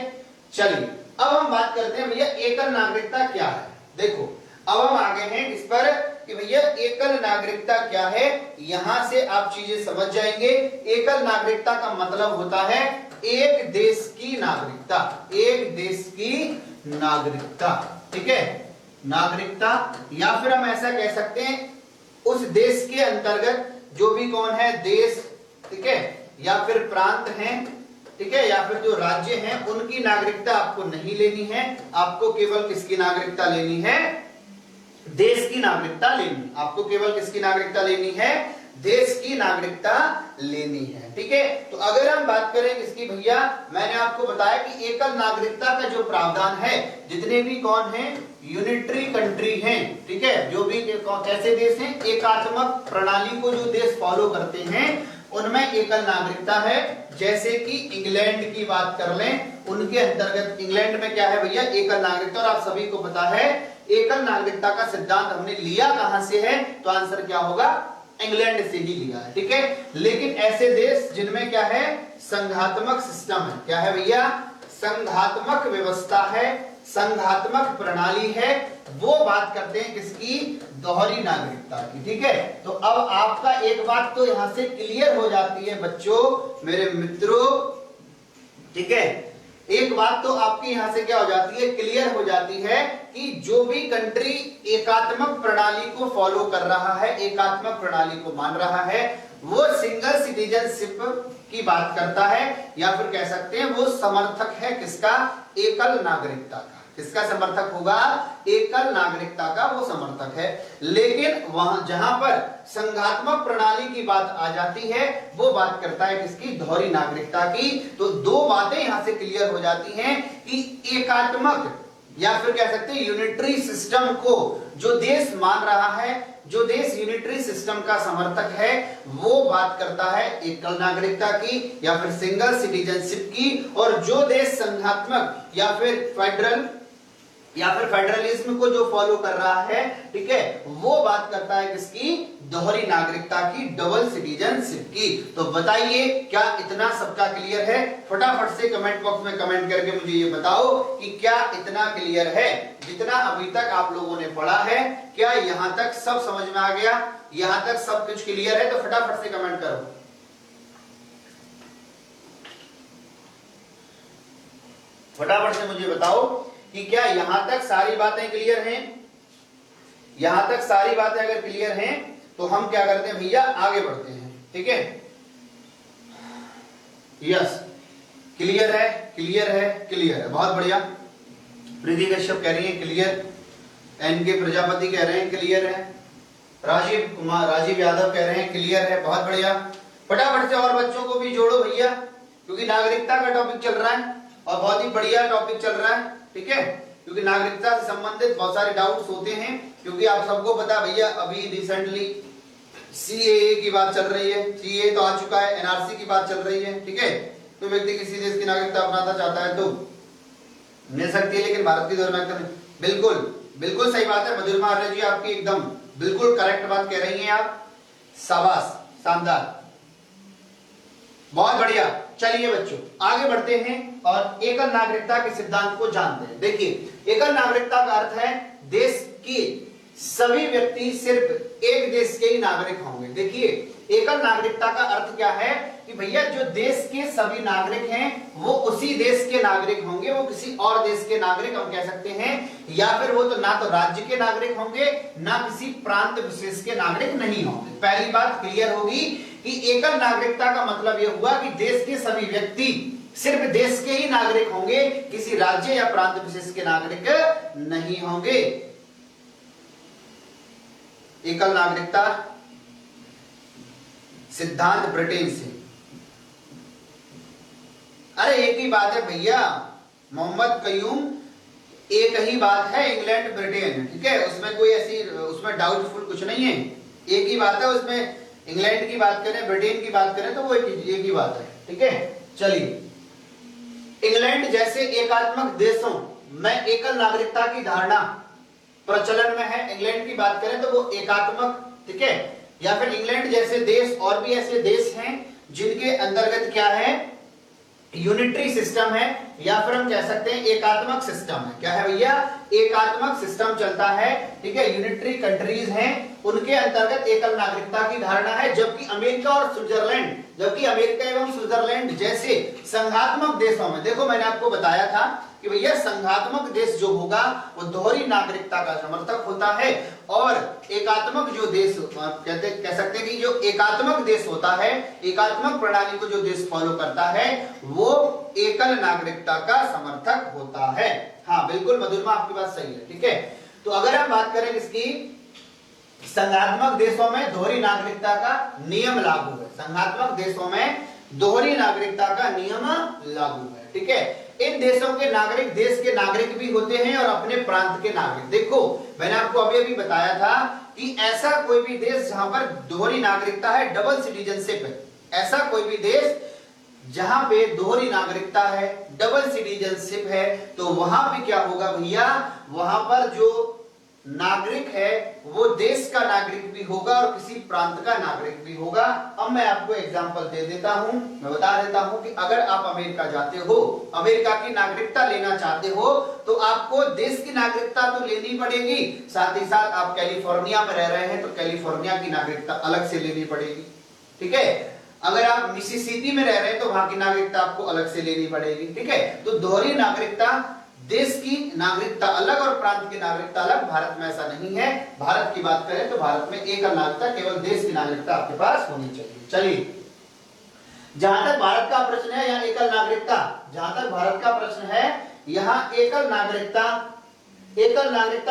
चलिए अब हम बात करते हैं भैया एकल नागरिकता क्या है। देखो अब हम आगे हैं इस पर कि भैया एकल नागरिकता क्या है। यहां से आप चीजें समझ जाएंगे। एकल नागरिकता का मतलब होता है एक देश की नागरिकता, एक देश की नागरिकता। ठीक है, नागरिकता, या फिर हम ऐसा कह सकते हैं उस देश के अंतर्गत जो भी कौन है? देश, ठीक है, या फिर प्रांत हैं, ठीक है, या फिर जो राज्य हैं, उनकी नागरिकता आपको नहीं लेनी है। आपको केवल किसकी नागरिकता लेनी है? देश की नागरिकता लेनी। आपको केवल किसकी नागरिकता लेनी है? देश की नागरिकता लेनी है। ठीक है, तो अगर हम बात करें इसकी, भैया मैंने आपको बताया कि एकल नागरिकता का जो प्रावधान है, जितने भी कौन है? यूनिटरी कंट्री हैं, ठीक है, जो भी कैसे देश हैं? एकात्मक प्रणाली को जो देश फॉलो करते हैं, उनमें एकल नागरिकता है। जैसे कि इंग्लैंड की बात कर लें, उनके अंतर्गत इंग्लैंड में क्या है भैया? एकल नागरिकता। और आप सभी को पता है एकल नागरिकता का सिद्धांत हमने लिया कहां से है? तो आंसर क्या होगा? इंग्लैंड से ही लिया है। ठीक है, लेकिन ऐसे देश जिनमें क्या है? संघात्मक सिस्टम है। क्या है भैया? संघात्मक व्यवस्था है, संघात्मक प्रणाली है, वो बात करते हैं किसकी? दोहरी नागरिकता की। ठीक है, तो अब आपका एक बात तो यहां से क्लियर हो जाती है बच्चों, मेरे मित्रों। ठीक है, एक बात तो आपकी यहां से क्या हो जाती है? क्लियर हो जाती है कि जो भी कंट्री एकात्मक प्रणाली को फॉलो कर रहा है, एकात्मक प्रणाली को मान रहा है, वो सिंगल सिटीजनशिप की बात करता है, या फिर कह सकते हैं वो समर्थक है किसका? एकल नागरिकता का। किसका समर्थक होगा? एकल नागरिकता का वो समर्थक है। लेकिन वहां जहां पर संघात्मक प्रणाली की बात आ जाती है वो बात करता है किसकी? दोहरी नागरिकता की। तो दो बातें यहां से क्लियर हो जाती हैं कि एकात्मक या फिर कह सकते हैं यूनिटरी सिस्टम को जो देश मान रहा है, जो देश यूनिटरी सिस्टम का समर्थक है, वो बात करता है एकल नागरिकता की या फिर सिंगल सिटीजनशिप की, और जो देश संघात्मक या फिर फेडरल या फिर फेडरलिज्म को जो फॉलो कर रहा है, ठीक है, वो बात करता है किसकी? दोहरी नागरिकता की, डबल सिटीजनशिप की। तो बताइए क्या इतना सबका क्लियर है? फटाफट से कमेंट बॉक्स में कमेंट करके मुझे ये बताओ कि क्या इतना क्लियर है? जितना अभी तक आप लोगों ने पढ़ा है, क्या यहां तक सब समझ में आ गया? यहां तक सब कुछ क्लियर है? तो फटाफट से कमेंट करो। फटाफट से मुझे बताओ कि क्या यहां तक सारी बातें क्लियर हैं? यहां तक सारी बातें अगर क्लियर हैं तो हम क्या करते हैं भैया? आगे बढ़ते हैं। ठीक है, यस, क्लियर है, क्लियर है, क्लियर है, बहुत बढ़िया। प्रीति कश्यप कह रही है क्लियर, एन के प्रजापति कह रहे हैं क्लियर है, राजीव यादव कह रहे हैं क्लियर है, बहुत बढ़िया। फटाफट से और बच्चों को भी जोड़ो भैया, क्योंकि नागरिकता का टॉपिक चल रहा है और बहुत ही बढ़िया टॉपिक चल रहा है। ठीक है, क्योंकि नागरिकता से संबंधित बहुत सारे डाउट्स होते हैं, क्योंकि आप सबको पता भैया अभी रिसेंटली सीएए की बात चल रही है, सीएए तो आ चुका है, एनआरसी की बात चल रही है। ठीक है, तो व्यक्ति किसी देश की नागरिकता अपनाना चाहता है तो मिल सकती है, लेकिन भारत की नागरिकता नहीं। बिल्कुल बिल्कुल सही बात है मधुरमा आर्य जी, आपकी एकदम बिल्कुल करेक्ट बात कह रही हैं आप, शाबाश, शानदार, बहुत बढ़िया। चलिए बच्चों आगे बढ़ते हैं और एकल नागरिकता के सिद्धांत को जानते हैं। देखिए एकल नागरिकता का अर्थ है देश के सभी व्यक्ति सिर्फ एक देश के ही नागरिक होंगे। देखिए एकल नागरिकता का अर्थ क्या है कि भैया जो देश के सभी नागरिक हैं वो उसी देश के नागरिक होंगे, वो किसी और देश के नागरिक हम कह सकते हैं, या फिर वो तो ना तो राज्य के नागरिक होंगे ना किसी प्रांत विशेष के नागरिक नहीं होंगे। पहली बात क्लियर होगी कि एकल नागरिकता का मतलब यह हुआ कि देश के सभी व्यक्ति सिर्फ देश के ही नागरिक होंगे, किसी राज्य या प्रांत विशेष के नागरिक नहीं होंगे। एकल नागरिकता सिद्धांत ब्रिटेन से, अरे एक ही बात है भैया, मोहम्मद कयूम, एक ही बात है, इंग्लैंड ब्रिटेन। ठीक है, उसमें कोई ऐसी उसमें डाउटफुल कुछ नहीं है, एक ही बात है। उसमें इंग्लैंड की बात करें ब्रिटेन की बात करें तो वो एक ही बात है। ठीक है, चलिए इंग्लैंड जैसे एकात्मक देशों में एकल नागरिकता की धारणा प्रचलन में है। इंग्लैंड की बात करें तो वो एकात्मक, ठीक है, या फिर इंग्लैंड जैसे देश और भी ऐसे देश हैं जिनके अंतर्गत क्या है, यूनिटरी सिस्टम है, या फिर हम कह सकते हैं एकात्मक सिस्टम है। क्या है भैया? एकात्मक सिस्टम चलता है। ठीक है, यूनिटरी कंट्रीज हैं, उनके अंतर्गत एकल नागरिकता की धारणा है। जबकि अमेरिका और स्विट्जरलैंड, जबकि अमेरिका एवं स्विट्जरलैंड जैसे संघात्मक देशों में, देखो मैंने आपको बताया था कि भैया संघात्मक देश जो होगा वो दोहरी नागरिकता का समर्थक होता है, और एकात्मक जो देश कह सकते हैं कि जो एकात्मक देश होता है, एकात्मक प्रणाली को जो देश फॉलो करता है वो एकल नागरिकता का समर्थक होता है। हाँ बिल्कुल मधुरमा, आपकी बात सही है। ठीक है, तो अगर हम बात करें इसकी, संघात्मक देशों में दोहरी नागरिकता का नियम लागू है, संघात्मक देशों में दोहरी नागरिकता का नियम लागू है। ठीक है, इन देशों के नागरिक देश के नागरिक भी होते हैं और अपने प्रांत के नागरिक। देखो मैंने आपको अभी बताया था कि ऐसा कोई भी देश जहां पर दोहरी नागरिकता है, डबल सिटीजनशिप है, ऐसा कोई भी देश जहां पे दोहरी नागरिकता है, डबल सिटीजनशिप है, तो वहां पे क्या होगा भैया, वहां पर जो नागरिक है वो देश का नागरिक भी होगा और किसी प्रांत का नागरिक भी होगा। अब मैं आपको एग्जांपल दे देता हूं, मैं बता देता हूं कि अगर आप अमेरिका जाते हो, अमेरिका की नागरिकता लेना चाहते हो, तो आपको देश की नागरिकता तो लेनी पड़ेगी, साथ ही साथ आप कैलिफोर्निया में रह रहे हैं तो कैलिफोर्निया की नागरिकता अलग से लेनी पड़ेगी। ठीक है, अगर आप मिसिसिपी में रह रहे हैं तो वहां की नागरिकता आपको अलग से लेनी पड़ेगी। ठीक है, तो दोहरी नागरिकता, देश की नागरिकता अलग और प्रांत की नागरिकता अलग। भारत में ऐसा नहीं है। भारत की बात करें तो भारत में एकल नागरिकता, केवल देश की नागरिकता आपके पास होनी चाहिए। चलिए, जहां तक भारत का प्रश्न है या एकल नागरिकता, जहां तक भारत का प्रश्न है यहाँ एकल नागरिकता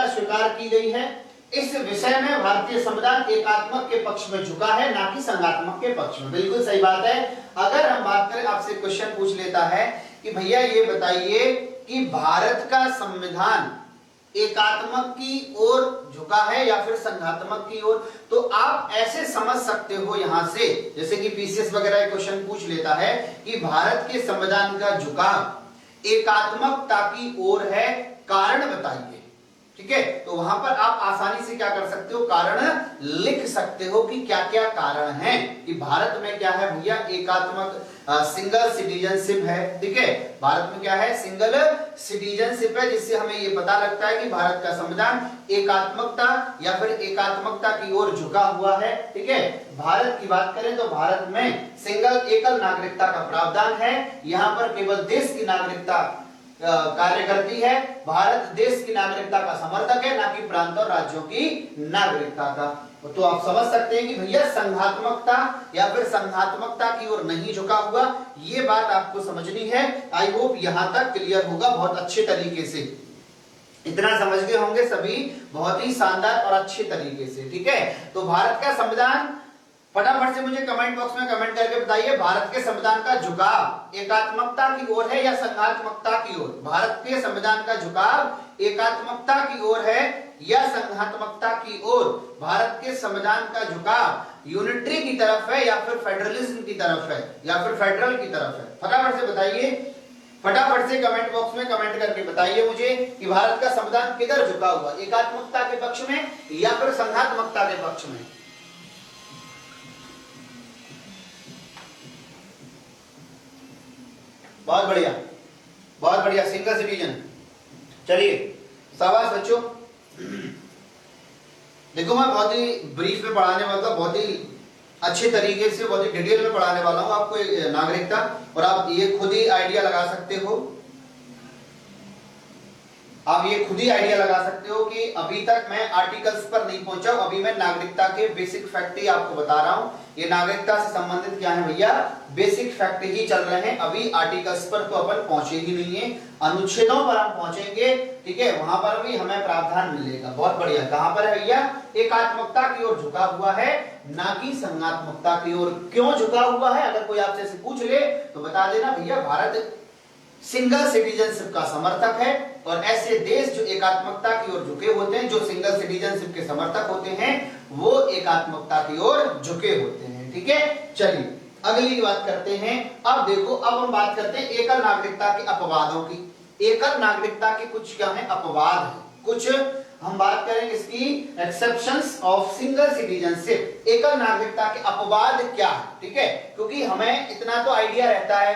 स्वीकार की गई है। इस विषय में भारतीय संविधान एकात्मक के पक्ष में झुका है, ना कि संघात्मक के पक्ष में। बिल्कुल सही बात है। अगर हम बात करें, आपसे क्वेश्चन पूछ लेता है कि भैया ये बताइए कि भारत का संविधान एकात्मक की ओर झुका है या फिर संघात्मक की ओर, तो आप ऐसे समझ सकते हो यहां से, जैसे कि पीसीएस वगैरह क्वेश्चन पूछ लेता है कि भारत के संविधान का झुकाव एकात्मकता की ओर है, कारण बताइए। ठीक है, तो वहां पर आप आसानी से क्या कर सकते हो, कारण लिख सकते हो कि क्या क्या कारण हैं कि भारत में क्या है भैया, एकात्मक सिंगल सिटीजनशिप है। ठीक है, भारत में क्या है, सिंगल सिटीजनशिप है, जिससे हमें ये पता लगता है कि भारत का संविधान एकात्मकता या फिर एकात्मकता की ओर झुका हुआ है। ठीक है, भारत की बात करें तो भारत में एकल नागरिकता का प्रावधान है। यहाँ पर केवल देश की नागरिकता कार्य करती है। भारत देश की नागरिकता का समर्थक है, ना कि प्रांत और राज्यों की नागरिकता का। तो आप समझ सकते हैं कि भैया संघात्मकता या फिर संघात्मकता की ओर नहीं झुका हुआ, ये बात आपको समझनी है। आई होप यहां तक क्लियर होगा बहुत अच्छे तरीके से। इतना समझ गए होंगे सभी बहुत ही शानदार और अच्छे तरीके से। ठीक है, तो भारत का संविधान, फटाफट से मुझे कमेंट बॉक्स में कमेंट करके बताइए, भारत के संविधान का झुकाव एकात्मकता की ओर है या संघात्मकता की ओर? भारत के संविधान का झुकाव एकात्मकता की ओर है या संघात्मकता की ओर? भारत के संविधान का झुकाव यूनिटरी की तरफ है या फिर फेडरलिज्म की तरफ है या फिर फेडरल की तरफ है? फटाफट से बताइए, फटाफट से कमेंट बॉक्स में कमेंट करके बताइए मुझे कि भारत का संविधान किधर झुका हुआ, एकात्मकता के पक्ष में या फिर संघात्मकता के पक्ष में? बहुत बढ़िया, बहुत बढ़िया, सिंगल सिटीजन। चलिए, शाबाश बच्चों। देखो, मैं बहुत ही ब्रीफ में पढ़ाने वाला, बहुत ही अच्छे तरीके से, बहुत ही डिटेल में पढ़ाने वाला हूं आपको नागरिकता, और आप ये खुद ही आइडिया लगा सकते हो। आप ये खुद ही आइडिया लगा सकते हो कि अभी तक मैं आर्टिकल्स पर नहीं पहुंचा हूं, अभी मैं नागरिकता के बेसिक फैक्ट ही आपको बता रहा हूं। ये नागरिकता से संबंधित क्या है भैया, बेसिक फैक्ट ही चल रहे हैं। अभी आर्टिकल्स पर तो अपन पहुंचे ही नहीं है, अनुच्छेदों पर हम पहुंचेंगे। ठीक है, वहां पर भी हमें प्रावधान मिलेगा। बहुत बढ़िया। कहां पर है भैया, एकात्मकता की ओर झुका हुआ है, ना कि संघात्मकता की ओर। क्यों झुका हुआ है, अगर कोई आपसे पूछ ले तो बता देना भैया, भारत सिंगल सिटीजनशिप का समर्थक है, और ऐसे देश जो एकात्मकता की ओर झुके होते हैं, जो सिंगल सिटीजनशिप के समर्थक होते हैं, वो एकात्मकता की ओर झुके होते हैं। ठीक है, चलिए अगली बात करते हैं। अब देखो, अब हम बात करते हैं एकल नागरिकता के अपवादों की। एकल नागरिकता के कुछ क्या है, अपवाद है कुछ। हम बात करेंगे इसकी एक्सेप्शंस ऑफ सिंगल सिटीजनशिप। एकल नागरिकता के अपवाद क्या है? ठीक है, क्योंकि हमें इतना तो आइडिया रहता है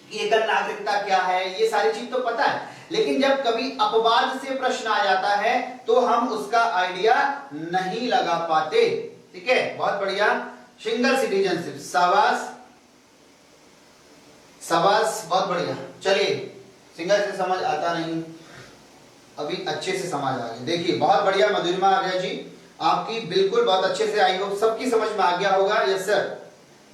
कि एकल नागरिकता क्या है, ये सारी चीज तो पता है, लेकिन जब कभी अपवाद से प्रश्न आ जाता है तो हम उसका आइडिया नहीं लगा पाते। ठीक है, बहुत बढ़िया। सिंगल सिटीजनशिप, शाबाश शाबाश, बहुत बढ़िया। चलिए, सिंगल से समझ आता नहीं, अभी अच्छे से समझ आ गया। देखिए, बहुत बढ़िया मधुरिमा आर्या जी, आपकी बिल्कुल बहुत अच्छे से आई हो, सबकी समझ में आ गया होगा। यस सर,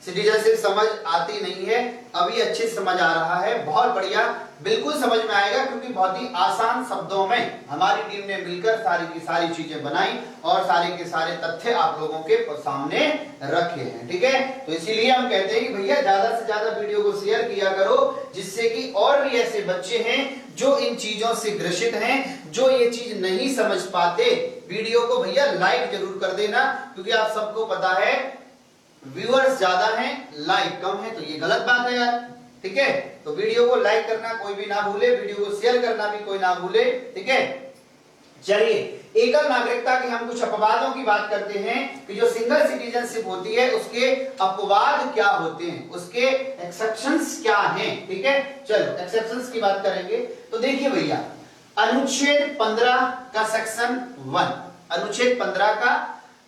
सिटीजनशिप समझ आती नहीं है, अभी अच्छे से समझ आ रहा है। बहुत बढ़िया, बिल्कुल समझ में आएगा, क्योंकि बहुत ही आसान शब्दों में हमारी टीम ने मिलकर सारी की सारी चीजें बनाई और सारे के सारे तथ्य आप लोगों के सामने रखे हैं। ठीक है, तो इसीलिए हम कहते हैं कि भैया ज्यादा से ज्यादा वीडियो को शेयर किया करो, जिससे कि और भी ऐसे बच्चे हैं जो इन चीजों से ग्रसित हैं, जो ये चीज नहीं समझ पाते। वीडियो को भैया लाइक जरूर कर देना, क्योंकि आप सबको पता है व्यूअर्स ज्यादा हैं, लाइक कम है, तो ये गलत बात है यार। ठीक है, तो वीडियो को लाइक करना कोई भी ना भूले, वीडियो को शेयर करना भी कोई ना भूले। ठीक है, चलिए एकल नागरिकता के हम कुछ अपवादों की बात करते हैं कि जो सिंगल सिटीजनशिप होती है उसके अपवाद क्या होते हैं, उसके एक्सेप्शंस क्या हैं। ठीक है, चलो एक्सेप्शंस की बात करेंगे। तो देखिए भैया, अनुच्छेद 15 का सेक्शन 1, अनुच्छेद 15 का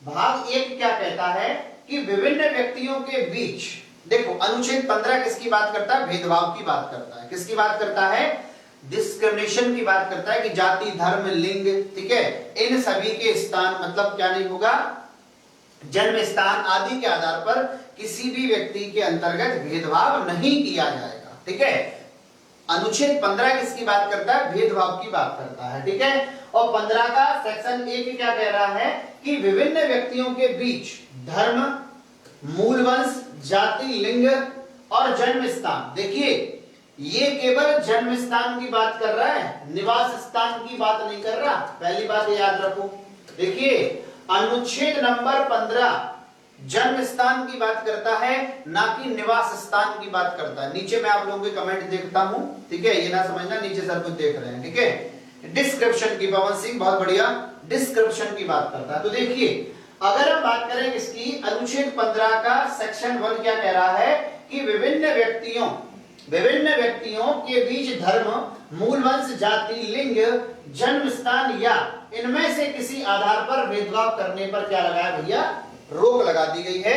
भाग 1 क्या कहता है कि विभिन्न व्यक्तियों के बीच, देखो अनुच्छेद 15 किसकी बात करता है, भेदभाव की बात करता है। किसकी बात करता है, डिस्क्रिमिनेशन की बात करता है कि जाति, धर्म, लिंग, ठीक है, इन सभी के स्थान, मतलब क्या नहीं होगा, जन्म स्थान आदि के आधार पर किसी भी व्यक्ति के अंतर्गत भेदभाव नहीं किया जाएगा। ठीक है, अनुच्छेद 15 किसकी बात करता है? भेदभाव की बात करता है, ठीक है। और 15 का सेक्शन 1 क्या कह रहा है कि विभिन्न व्यक्तियों के बीच धर्म, मूल वंश, जाति, लिंग और जन्म स्थान, देखिए ये केवल जन्म स्थान की बात कर रहा है, निवास स्थान की बात नहीं कर रहा, पहली बात याद रखो। देखिए अनुच्छेद नंबर 15 जन्म स्थान की बात करता है, ना कि निवास स्थान की बात करता है। नीचे मैं आप लोगों के कमेंट देखता हूं, ठीक है, ये ना समझना नीचे सर कुछ देख रहे हैं, ठीक है। डिस्क्रिप्शन की, पवन सिंह बहुत बढ़िया, डिस्क्रिप्शन की बात करता है। तो देखिए अगर हम बात करें इसकी, अनुच्छेद 15 का सेक्शन 1 क्या कह रहा है कि विभिन्न व्यक्तियों के बीच धर्म, मूल वंश, जाति, लिंग, जन्म स्थान या इनमें से किसी आधार पर भेदभाव करने पर क्या लगा है भैया? रोक लगा दी गई है।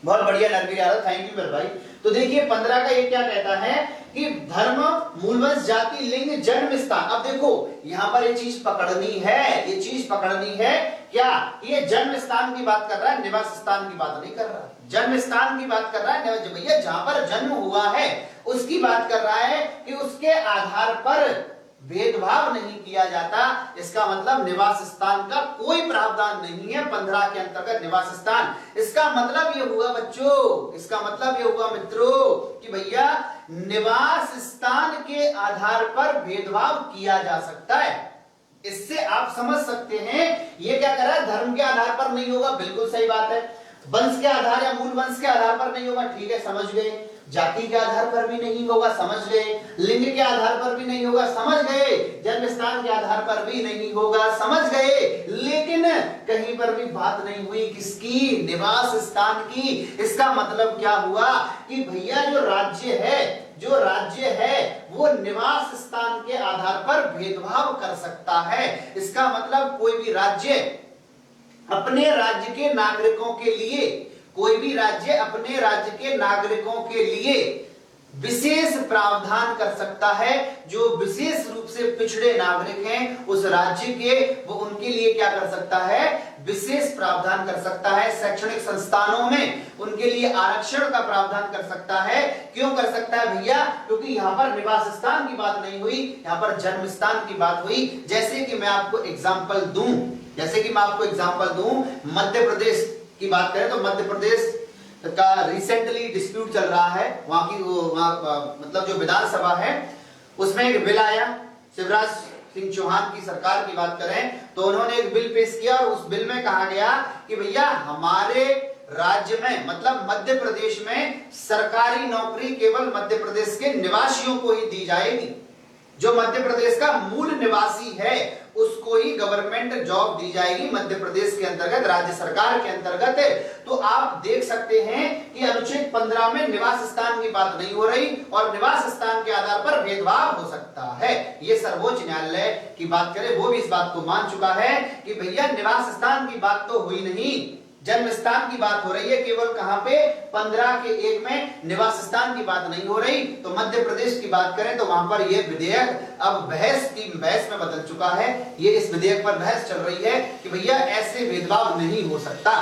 बहुत बढ़िया नरवीर यादव, थैंक यू मेरे भाई। तो देखिए 15 का ये क्या कहता है कि धर्म, मूलवंश, जाति, लिंग, जन्म स्थान। अब देखो यहां पर ये चीज पकड़नी है, ये चीज पकड़नी है क्या? ये जन्म स्थान की बात कर रहा है, निवास स्थान की बात नहीं कर रहा। जन्म स्थान की बात कर रहा है भैया, जहां पर जन्म हुआ है उसकी बात कर रहा है कि उसके आधार पर भेदभाव नहीं किया जाता। इसका मतलब निवास स्थान का कोई प्रावधान नहीं है 15 के अंतर्गत निवास स्थान। इसका मतलब ये हुआ बच्चों, इसका मतलब ये हुआ मित्रों कि भैया निवास स्थान के आधार पर भेदभाव किया जा सकता है। इससे आप समझ सकते हैं ये क्या कर रहा है? धर्म के आधार पर नहीं होगा, बिल्कुल सही बात है। वंश के आधार या मूल वंश के आधार पर नहीं होगा, ठीक है, समझ गए। जाति के आधार पर भी नहीं होगा, समझ गए। लिंग के आधार पर भी नहीं होगा, समझ गए। जन्म स्थान के आधार पर भी नहीं होगा, समझ गए। लेकिन कहीं पर भी बात नहीं हुई किसकी? निवास स्थान की। इसका मतलब क्या हुआ कि भैया जो राज्य है वो निवास स्थान के आधार पर भेदभाव कर सकता है। इसका मतलब कोई भी राज्य अपने राज्य के नागरिकों के लिए, कोई भी राज्य अपने राज्य के नागरिकों के लिए विशेष प्रावधान कर सकता है। जो विशेष रूप से पिछड़े नागरिक हैं उस राज्य के, वो उनके लिए क्या कर सकता है? विशेष प्रावधान कर सकता है। शैक्षणिक संस्थानों में उनके लिए आरक्षण का प्रावधान कर सकता है। क्यों कर सकता है भैया? क्योंकि यहाँ पर निवास स्थान की बात नहीं हुई, यहाँ पर जन्म स्थान की बात हुई। जैसे कि मैं आपको एग्जाम्पल दूं, मध्य प्रदेश की बात करें तो मध्य प्रदेश का रिसेंटली डिस्प्यूट चल रहा है। वहां की मतलब जो विधानसभा है उसमें एक बिल आया, शिवराज सिंह चौहान की सरकार की बात करें तो उन्होंने एक बिल पेश किया और उस बिल में कहा गया कि भैया हमारे राज्य में, मतलब मध्य प्रदेश में सरकारी नौकरी केवल मध्य प्रदेश के निवासियों को ही दी जाएगी। जो मध्य प्रदेश का मूल निवासी है उसको ही गवर्नमेंट जॉब दी जाएगी मध्य प्रदेश के अंतर्गत, राज्य सरकार के अंतर्गत। तो आप देख सकते हैं कि अनुच्छेद 15 में निवास स्थान की बात नहीं हो रही और निवास स्थान के आधार पर भेदभाव हो सकता है। ये सर्वोच्च न्यायालय की बात करें वो भी इस बात को मान चुका है कि भैया निवास स्थान की बात तो हुई नहीं, जन्म स्थान की बात हो रही है केवल। कहां पे? 15 के 1 में निवास स्थान की बात नहीं हो रही। तो मध्य प्रदेश की बात करें तो वहां पर यह विधेयक अब बहस में बदल चुका है। ये इस विधेयक पर बहस चल रही है कि भैया ऐसे भेदभाव नहीं हो सकता,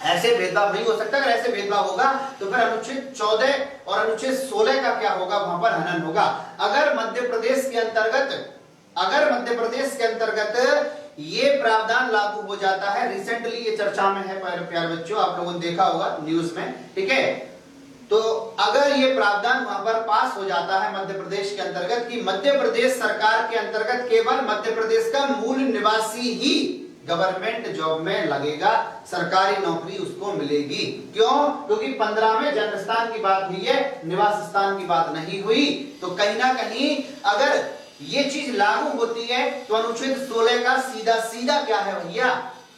ऐसे भेदभाव नहीं हो सकता। अगर ऐसे भेदभाव होगा तो फिर अनुच्छेद 14 और अनुच्छेद 16 का क्या होगा? वहां पर हनन होगा। अगर मध्य प्रदेश के अंतर्गत ये प्रावधान लागू हो जाता है, रिसेंटली ये चर्चा में है प्यारे बच्चों, आप लोगों ने देखा होगा न्यूज में, ठीक है। तो अगर ये प्रावधान वहां पर पास हो जाता है मध्य प्रदेश के अंतर्गत कि मध्य प्रदेश सरकार के अंतर्गत केवल मध्य प्रदेश का मूल निवासी ही गवर्नमेंट जॉब में लगेगा, सरकारी नौकरी उसको मिलेगी। क्यों? क्योंकि 15 में जन्म स्थान की बात हुई है, निवास स्थान की बात नहीं हुई। तो कहीं ना कहीं अगर ये चीज लागू होती है तो अनुच्छेद 16 का सीधा क्या है भैया?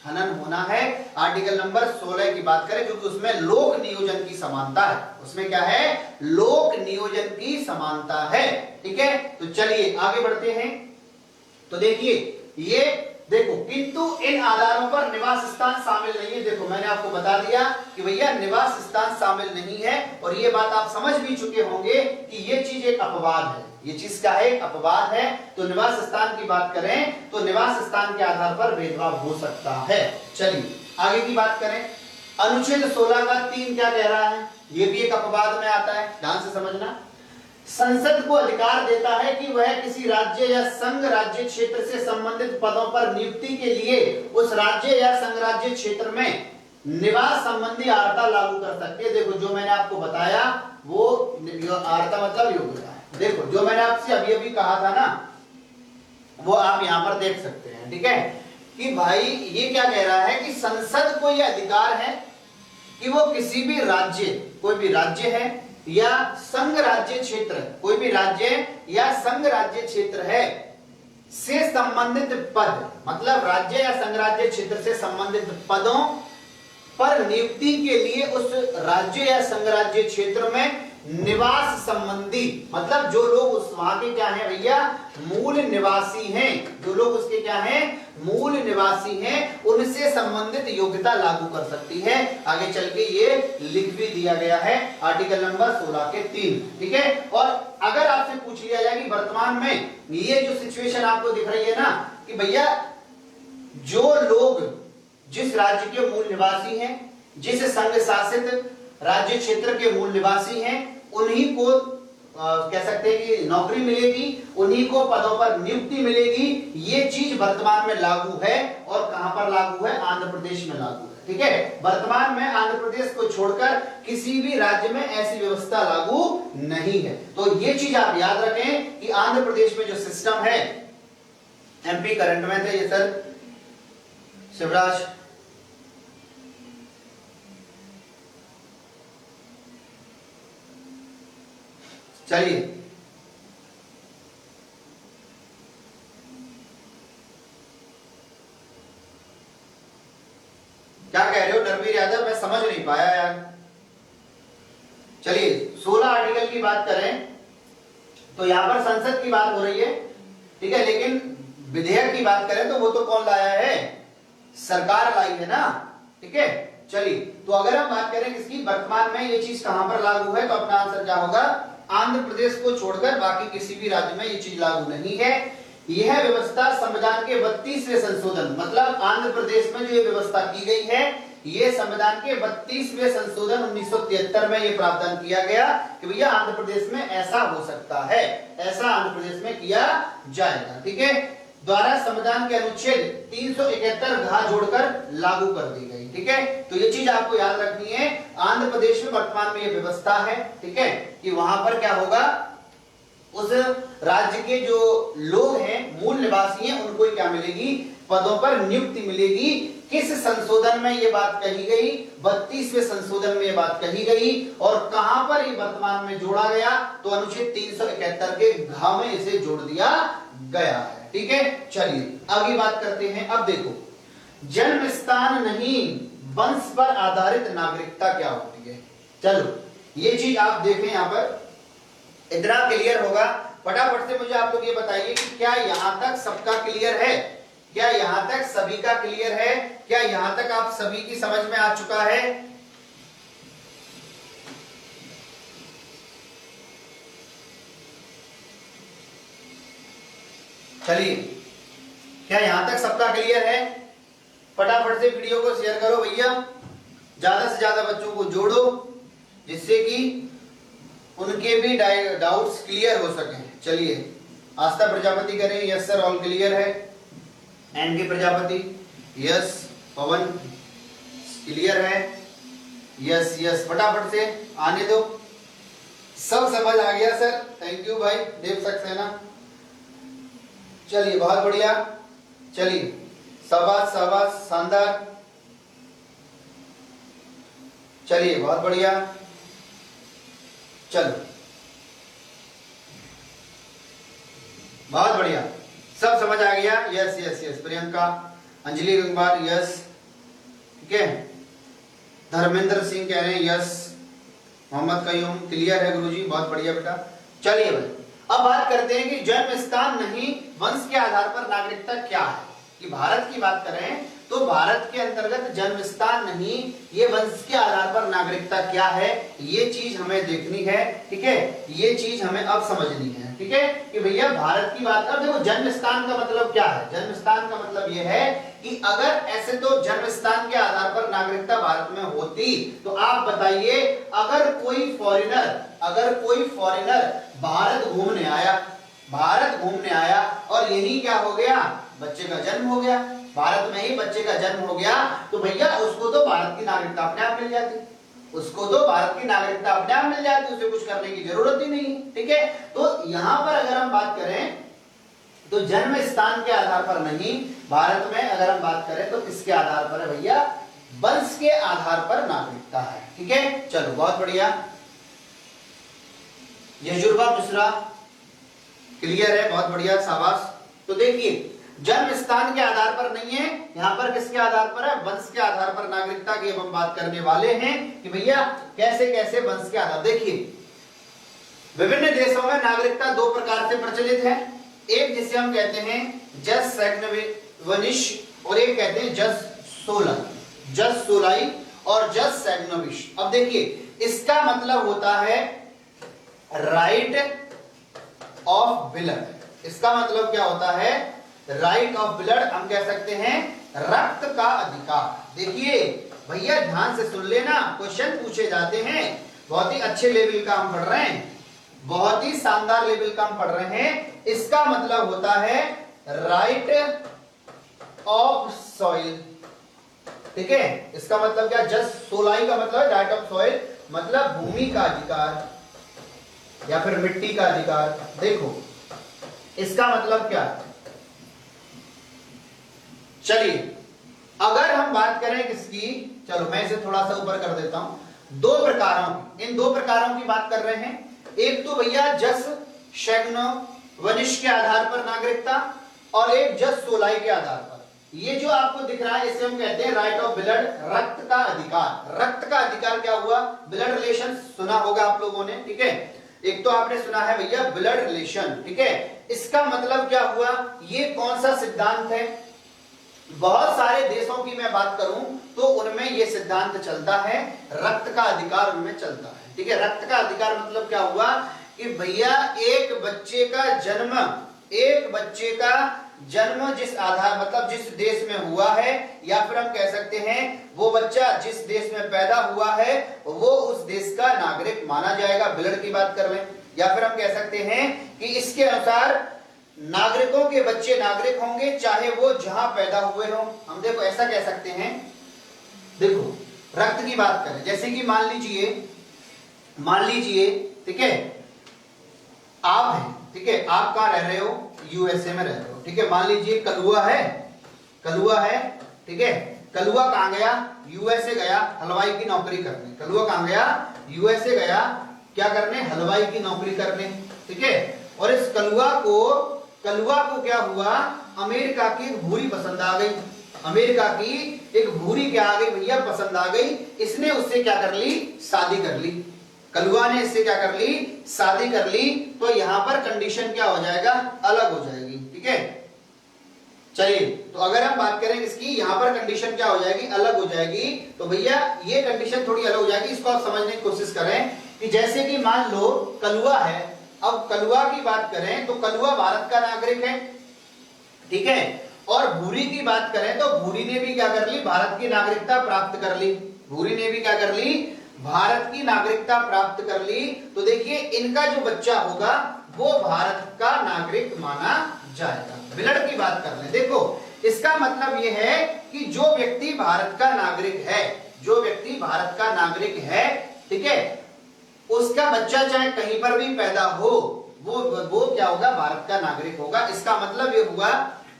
हनन होना है। आर्टिकल नंबर 16 की बात करें क्योंकि उसमें लोक नियोजन की समानता है, उसमें क्या है? लोक नियोजन की समानता है, ठीक है। तो चलिए आगे बढ़ते हैं। तो देखिए ये देखो, किंतु इन आधारों पर निवास स्थान शामिल नहीं है। देखो मैंने आपको बता दिया कि भैया निवास स्थान शामिल नहीं है और ये बात आप समझ भी चुके होंगे कि ये चीज एक अपवाद है। ये चीज क्या है? अपवाद है। तो निवास स्थान की बात करें तो निवास स्थान के आधार पर भेदभाव हो सकता है। चलिए आगे की बात करें। अनुच्छेद 16 का 3 क्या कह रहा है? ये भी एक अपवाद में आता है, ध्यान से समझना। संसद को अधिकार देता है कि वह किसी राज्य या संघ राज्य क्षेत्र से संबंधित पदों पर नियुक्ति के लिए उस राज्य या संघ राज्य क्षेत्र में निवास संबंधी अर्हता लागू कर सकती है। देखो जो मैंने आपको बताया वो अर्हता मतलब योग्यता है। देखो जो मैंने आपसे अभी अभी कहा था ना, वो आप यहां पर देख सकते हैं, ठीक है, कि भाई ये क्या कह रहा है कि संसद को यह अधिकार है कि वो किसी भी राज्य, कोई भी राज्य है या संघ राज्य क्षेत्र, कोई भी राज्य या संघ राज्य क्षेत्र है से संबंधित पद, मतलब राज्य या संघ राज्य क्षेत्र से संबंधित पदों पर नियुक्ति के लिए उस राज्य या संघ राज्य क्षेत्र में निवास संबंधी, मतलब जो लोग उस वहां के क्या हैं भैया, मूल निवासी हैं, जो लोग उसके क्या हैं, मूल निवासी हैं, उनसे संबंधित योग्यता लागू कर सकती है। आगे चल के ये लिख भी दिया गया है आर्टिकल नंबर 16 के 3, ठीक है। और अगर आपसे पूछ लिया जाए कि वर्तमान में ये जो सिचुएशन आपको दिख रही है ना, कि भैया जो लोग जिस राज्य के मूल निवासी हैं, जिस संघ शासित राज्य क्षेत्र के मूल निवासी हैं, उन्हीं को कह सकते हैं कि नौकरी मिलेगी, उन्हीं को पदों पर नियुक्ति मिलेगी। ये चीज वर्तमान में लागू है। और कहां पर लागू है, आंध्र प्रदेश में लागू है, ठीक है। वर्तमान में आंध्र प्रदेश को छोड़कर किसी भी राज्य में ऐसी व्यवस्था लागू नहीं है। तो ये चीज आप याद रखें कि आंध्र प्रदेश में जो सिस्टम है, एमपी करंट में थे ये सर शिवराज, चलिए क्या कह रहे हो नरवीर यादव, मैं समझ नहीं पाया यार। चलिए 16 आर्टिकल की बात करें तो यहां पर संसद की बात हो रही है, ठीक है, लेकिन विधेयक की बात करें तो वो तो कौन लाया है, सरकार लाई है ना, ठीक है। चलिए तो अगर हम बात करें किसकी, वर्तमान में ये चीज कहां पर लागू है, तो अपना आंसर क्या होगा, आंध्र प्रदेश को छोड़कर बाकी किसी भी राज्य में ये चीज लागू नहीं है। यह व्यवस्था संविधान के 32वें संशोधन, मतलब आंध्र प्रदेश में जो ये व्यवस्था की गई है, ये संविधान के 32वें संशोधन 1973 में ये प्रावधान किया गया कि भैया आंध्र प्रदेश में ऐसा हो सकता है, ऐसा आंध्र प्रदेश में किया जाएगा, ठीक है, द्वारा संविधान के अनुच्छेद 371 घ जोड़कर लागू कर दी गई, ठीक है। तो ये चीज आपको याद रखनी है, आंध्र प्रदेश में वर्तमान में ये व्यवस्था है, ठीक है, कि वहां पर क्या होगा, उस राज्य के जो लोग हैं, मूल निवासी हैं, उनको क्या मिलेगी, पदों पर नियुक्ति मिलेगी। किस संशोधन में ये बात कही गई, 32वें संशोधन में ये बात कही गई। और कहां पर ये वर्तमान में जोड़ा गया, तो अनुच्छेद 371 के घ में इसे जोड़ दिया गया है, ठीक है। चलिए आगे बात करते हैं। अब देखो, जन्म स्थान नहीं वंश पर आधारित नागरिकता क्या होती है। चलो ये चीज आप देखें, यहां पर इतना क्लियर होगा। फटाफट से मुझे आप लोग ये बताइए कि क्या यहां तक सबका क्लियर है, क्या यहां तक सभी का क्लियर है, क्या यहां तक आप सभी की समझ में आ चुका है। चलिए क्या यहां तक सबका क्लियर है, फटाफट से वीडियो को शेयर करो भैया, ज्यादा से ज्यादा बच्चों को जोड़ो, जिससे कि उनके भी डाउट्स क्लियर हो सके। चलिए आस्था प्रजापति करें, यस सर ऑल क्लियर है। एन के प्रजापति यस, पवन क्लियर है, यस यस, फटाफट से आने दो, सब समझ आ गया सर, थैंक यू भाई देव सक्सेना। चलिए बहुत बढ़िया, चलिए शाबाश शाबाश, शानदार, चलिए बहुत बढ़िया, चलो बहुत बढ़िया, सब समझ आ गया, yes yes yes. Priyanka, Anjali Gangwar yes, ठीक है, धर्मेंद्र सिंह कह रहे हैं यस, मोहम्मद कयूम क्लियर है गुरुजी, बहुत बढ़िया बेटा। चलिए भाई अब बात करते हैं कि जन्म स्थान नहीं वंश के आधार पर नागरिकता क्या है। कि भारत की बात करें तो भारत के अंतर्गत जन्म स्थान नहीं, ये वंश के आधार पर नागरिकता क्या है, ये चीज हमें देखनी है, ठीक है, ये चीज हमें अब समझनी है, ठीक है, कि भैया भारत की बात कर। देखो जन्म स्थान का मतलब क्या है, जन्म स्थान का मतलब ये है कि अगर ऐसे तो जन्म स्थान के आधार पर नागरिकता भारत में होती तो आप बताइए, अगर कोई फॉरेनर भारत घूमने आया और यही क्या हो गया, बच्चे का जन्म हो गया, भारत में ही बच्चे का जन्म हो गया, तो भैया उसको तो भारत की नागरिकता अपने आप मिल जाती, उसे कुछ करने की जरूरत ही नहीं। ठीक है, तो यहां पर अगर हम बात करें तो जन्म स्थान के आधार पर नहीं, भारत में अगर हम बात करें तो किसके आधार पर है भैया, वंश के आधार पर नागरिकता है। ठीक है, चलो बहुत बढ़िया, यजुर्बा मिश्रा क्लियर है, बहुत बढ़िया, शाबाश। तो देखिए जन्म स्थान के आधार पर नहीं है, यहां पर किसके आधार पर है, वंश के आधार पर नागरिकता की हम बात करने वाले हैं कि भैया कैसे कैसे वंश के आधार। देखिए विभिन्न देशों में नागरिकता दो प्रकार से प्रचलित है, एक जिसे हम कहते हैं जस सैग्नविश और एक कहते हैं जस सोलाई और जस सैग्नविश। अब देखिए इसका मतलब होता है राइट ऑफ ब्लड, इसका मतलब क्या होता है, राइट ऑफ ब्लड, हम कह सकते हैं रक्त का अधिकार। देखिए भैया ध्यान से सुन लेना, क्वेश्चन पूछे जाते हैं, बहुत ही अच्छे लेवल का हम पढ़ रहे हैं, बहुत ही शानदार लेवल का हम पढ़ रहे हैं। इसका मतलब होता है राइट ऑफ सॉइल। ठीक है, इसका मतलब क्या, जस सोलाई का मतलब राइट ऑफ सॉइल, मतलब भूमि का अधिकार या फिर मिट्टी का अधिकार। देखो इसका मतलब क्या, चलिए अगर हम बात करें किसकी, चलो मैं इसे थोड़ा सा ऊपर कर देता हूं, दो प्रकारों, इन दो प्रकारों की बात कर रहे हैं। एक तो भैया जस सैग्नविश के आधार पर नागरिकता और एक जस सोलाई के आधार पर। ये जो आपको दिख रहा है इसे हम कहते हैं राइट ऑफ ब्लड, रक्त का अधिकार। रक्त का अधिकार क्या हुआ, ब्लड रिलेशन सुना होगा आप लोगों ने। ठीक है, एक तो आपने सुना है भैया ब्लड रिलेशन। ठीक है, इसका मतलब क्या हुआ, ये कौन सा सिद्धांत है, बहुत सारे देशों की मैं बात करूं तो उनमें यह सिद्धांत चलता है, रक्त का अधिकार उनमें चलता है। ठीक है, रक्त का अधिकार मतलब क्या हुआ कि भैया एक बच्चे का जन्म जिस आधार मतलब जिस देश में हुआ है, या फिर हम कह सकते हैं वो बच्चा जिस देश में पैदा हुआ है वो उस देश का नागरिक माना जाएगा, ब्लड की बात कर लें, या फिर हम कह सकते हैं कि इसके अनुसार नागरिकों के बच्चे नागरिक होंगे चाहे वो जहां पैदा हुए हो। हम देखो ऐसा कह सकते हैं, देखो रक्त की बात करें, जैसे कि मान लीजिए ठीक है आप हैं, ठीक है आप कहां रह रहे हो, यूएसए में रह रहे हो। ठीक है, मान लीजिए कलुआ है, ठीक है, कलुआ कहां गया, यूएसए गया हलवाई की नौकरी करने। कलुआ कहां गया, यूएसए गया क्या करने, हलवाई की नौकरी करने। ठीक है, और इस कलुआ को क्या हुआ, अमेरिका की एक भूरी पसंद आ गई, अमेरिका की एक भूरी क्या आ गई भैया, पसंद आ गई। इसने उससे क्या कर ली, शादी कर ली। कलुआ ने इससे क्या कर ली, शादी कर ली। तो यहां पर कंडीशन क्या हो जाएगा, अलग हो जाएगी। ठीक है, चलिए तो अगर हम बात करें इसकी, यहां पर कंडीशन क्या हो जाएगी, अलग हो जाएगी। तो भैया ये कंडीशन थोड़ी अलग हो जाएगी, इसको आप समझने की कोशिश करें कि जैसे कि मान लो कलुआ है, अब कलुआ की बात करें तो कलुआ भारत का नागरिक है। ठीक है, और भूरी की बात करें तो भूरी ने भी क्या कर ली, भारत की नागरिकता प्राप्त कर ली। भूरी ने भी क्या कर ली, भारत की नागरिकता प्राप्त कर ली। तो देखिए इनका जो बच्चा होगा वो भारत का नागरिक माना जाएगा। ब्लड की बात कर लें, देखो इसका मतलब यह है कि जो व्यक्ति भारत का नागरिक है, ठीक है, उसका बच्चा चाहे कहीं पर भी पैदा हो वो क्या होगा, भारत का नागरिक होगा। इसका मतलब ये हुआ